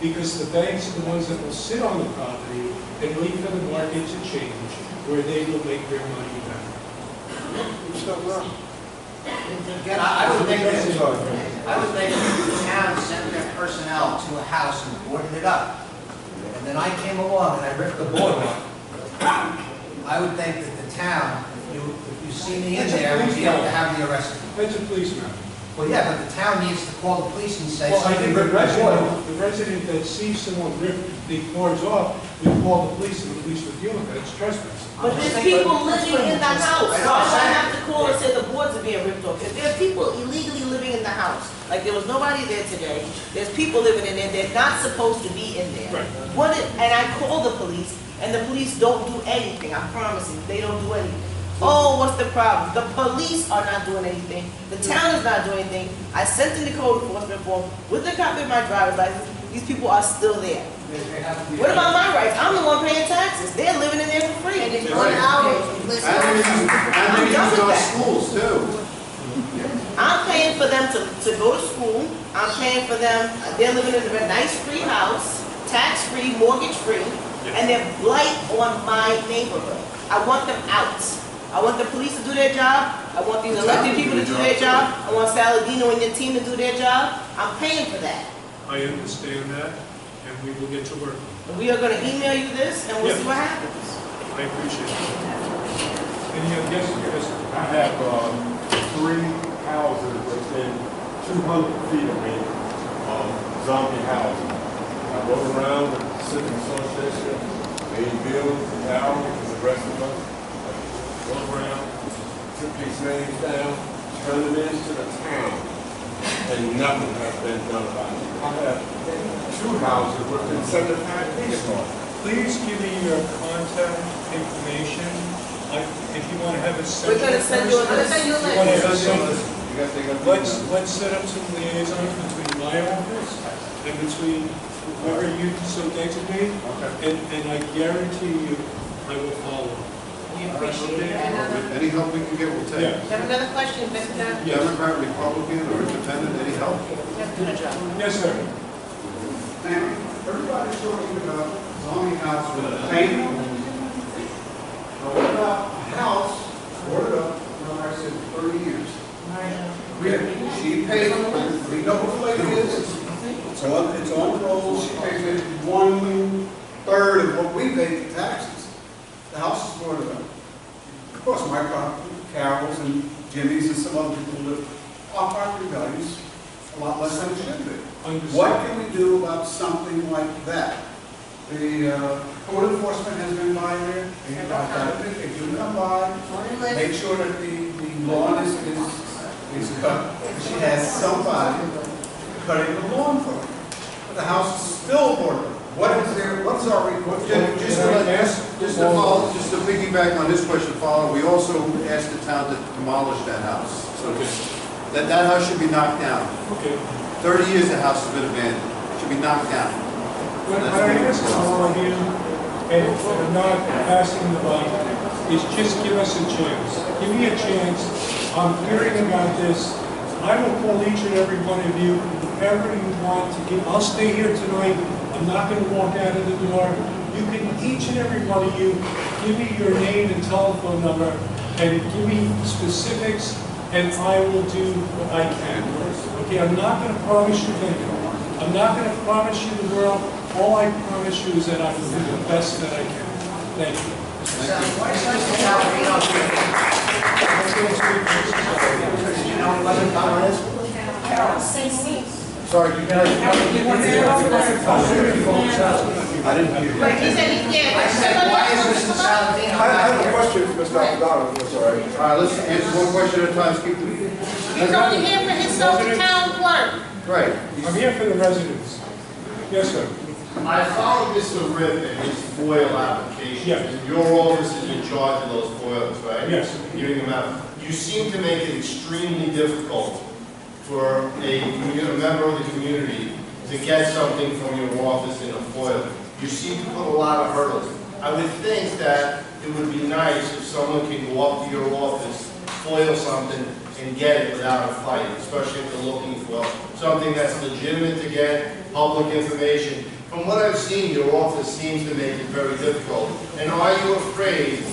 because the banks are the ones that will sit on the property and wait for the market to change where they will make their money back. Again, I would think that the town sent their personnel to a house and boarded it up. And then I came along and I ripped the board off. I would think that the town, if you see me in there, would be able to have me arrested. That's a policeman. Well, yeah, but the town needs to call the police and say, Well, I somebody think the ripped the board off. resident that sees someone rip the boards off, we call the police and the police would deal with that. It's trespassing. But there's people living in the house. I know, Why I'm do I saying- have to call and say the boards are being ripped off? If there are people illegally living in the house, like there was nobody there today, there's people living in there, they're not supposed to be in there. Right. And I call the police, and the police don't do anything, I promise you, they don't do anything. Oh, what's the problem? The police are not doing anything, the town is not doing anything. I sent in the code enforcement form with a copy of my driver's license, these people are still there. What about my rights? I'm the one paying taxes, they're living in there for free. And it's 1 hour, listen. And they use our schools too. I'm paying for them to go to school. I'm paying for them, they're living in a nice free house, tax-free, mortgage-free, and they're blight on my neighborhood. I want them out. I want the police to do their job. I want these elected people to do their job. I want Saladino and your team to do their job. I'm paying for that. I understand that, and we will get to work. We are gonna email you this, and we'll see what happens. I appreciate it. Any other guests? I have 3 houses within 200 feet of me, zombie houses. I rode around with the Civic Association, they build now, and the rest of us, rode around, took these names down, turned them into the town, and nothing has been done about it. I have 2 houses within 75 feet of me. Please give me your contact information. If you want to have a session. We're gonna send you a list. Let's set up some liaisons between my office and between whoever you so designate, and I guarantee you, I will follow. We appreciate it. Any help we can get, we'll take. You have another question, Mr. Democrat, Republican, or independent, any help? Yes, sir. Everybody's talking about zombie house with a paint. What about a house boarded up, like I said, 30 years? She paid, we know what the lady is. It's on the rolls, she pays 1/3 of what we pay for taxes. The house is boarded up. Of course, my property, Carol's and Jimmy's and some other people live, our property values a lot less than it should be. What can we do about something like that? The code enforcement has been by there, they do come by, make sure that the lawn is cut. She has somebody cutting the lawn for her. But the house is still boarded. What's our report? Just to piggyback on this question, follow, we also asked the town to demolish that house. So that house should be knocked down. Okay. 30 years the house has been abandoned. It should be knocked down. What I ask all of you, and I'm not asking the body, is just give us a chance. Give me a chance. I'm hearing about this. I will call each and every one of you, whoever you want to give. I'll stay here tonight. I'm not going to walk out of the door. You can, each and every one of you, give me your name and telephone number, and give me specifics, and I will do what I can. Okay, I'm not going to promise you anything. I'm not going to promise you the world. All I promise you is that I will do the best that I can. Thank you. Sorry, you guys. I didn't hear you. He said he can't. I have a question for Mr. Alvarado, if that's all right. All right, let's answer one question at a time. Keep the. He's only here for his town clerk. Right. I'm here for the residents. Yes, sir. I followed Mr. Rip and his FOIL application. Yes. And your office is in charge of those FOILs, right? Yes. Giving them out. You seem to make it extremely difficult for a member of the community to get something from your office in a FOIL. You seem to put a lot of hurdles. I would think that it would be nice if someone can go up to your office, FOIL something, and get it without a fight, especially if they're looking for something that's legitimate to get, public information. From what I've seen, your office seems to make it very difficult. And are you afraid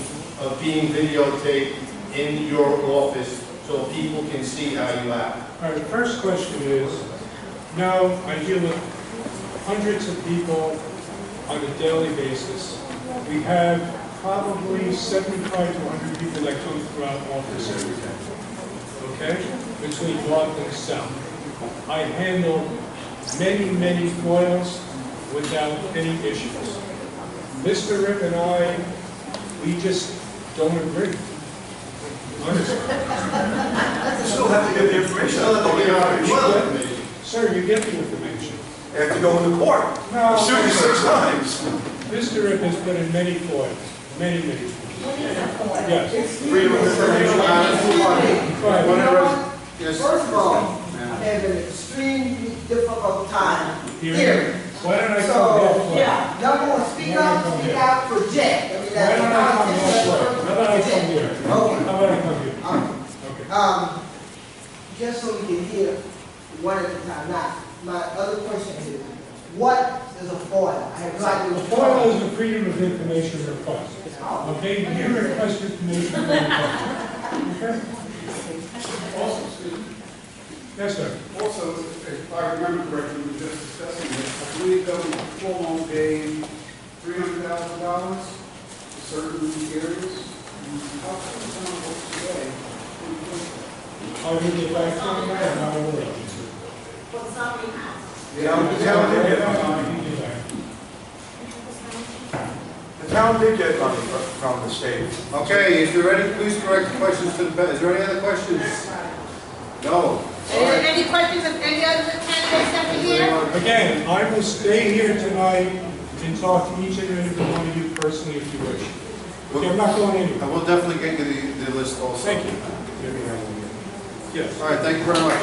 of being videotaped in your office so people can see how you act? All right, the first question is, now I deal with hundreds of people on a daily basis. We have probably 75 to 100 people that come through our office every day. Okay? Between north and south. I handle many, many FOILs without any issues. Mr. Rip and I, we just don't agree. Honestly. You still have to get the information. Sir, you get the information. You have to go into court. No. Shoot you 6 times. Mr. Rip has been in many FOILs. Many, many. Yes. Freedom of information. Right. Yes. First of all, I had an extremely difficult time hearing. Why don't I come here? So, yeah, number one, speak up, speak out, project. I mean, Why that's don't I come here? How about I come here? Okay. How about I come here? Okay. Just so we can hear one at a time. Now, my other question is, what is a FOIL? I have no idea what FOIL is a Freedom of Information request. Okay, you request information from the public. Okay? Yes, sir. Also, if I remember correctly, we were just discussing this, I believe that we full-on paid $300,000 for certain areas. How come the town works today? I will get back to you, and I will let you. The town did get money from the state. Okay, is there any, please direct the questions to the bench. Is there any other questions? No. Any questions of any other candidates that are here? Again, I will stay here tonight and talk to each and every one of you personally if you wish. Okay, I'm not going anywhere. I will definitely get you the list also. Thank you. Yes. All right, thank you very much.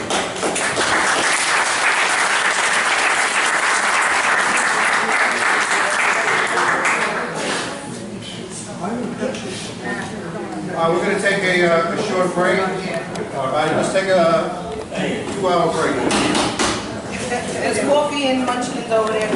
We're going to take a short break. Let's take a 2-hour break. There's coffee and munchkins over there.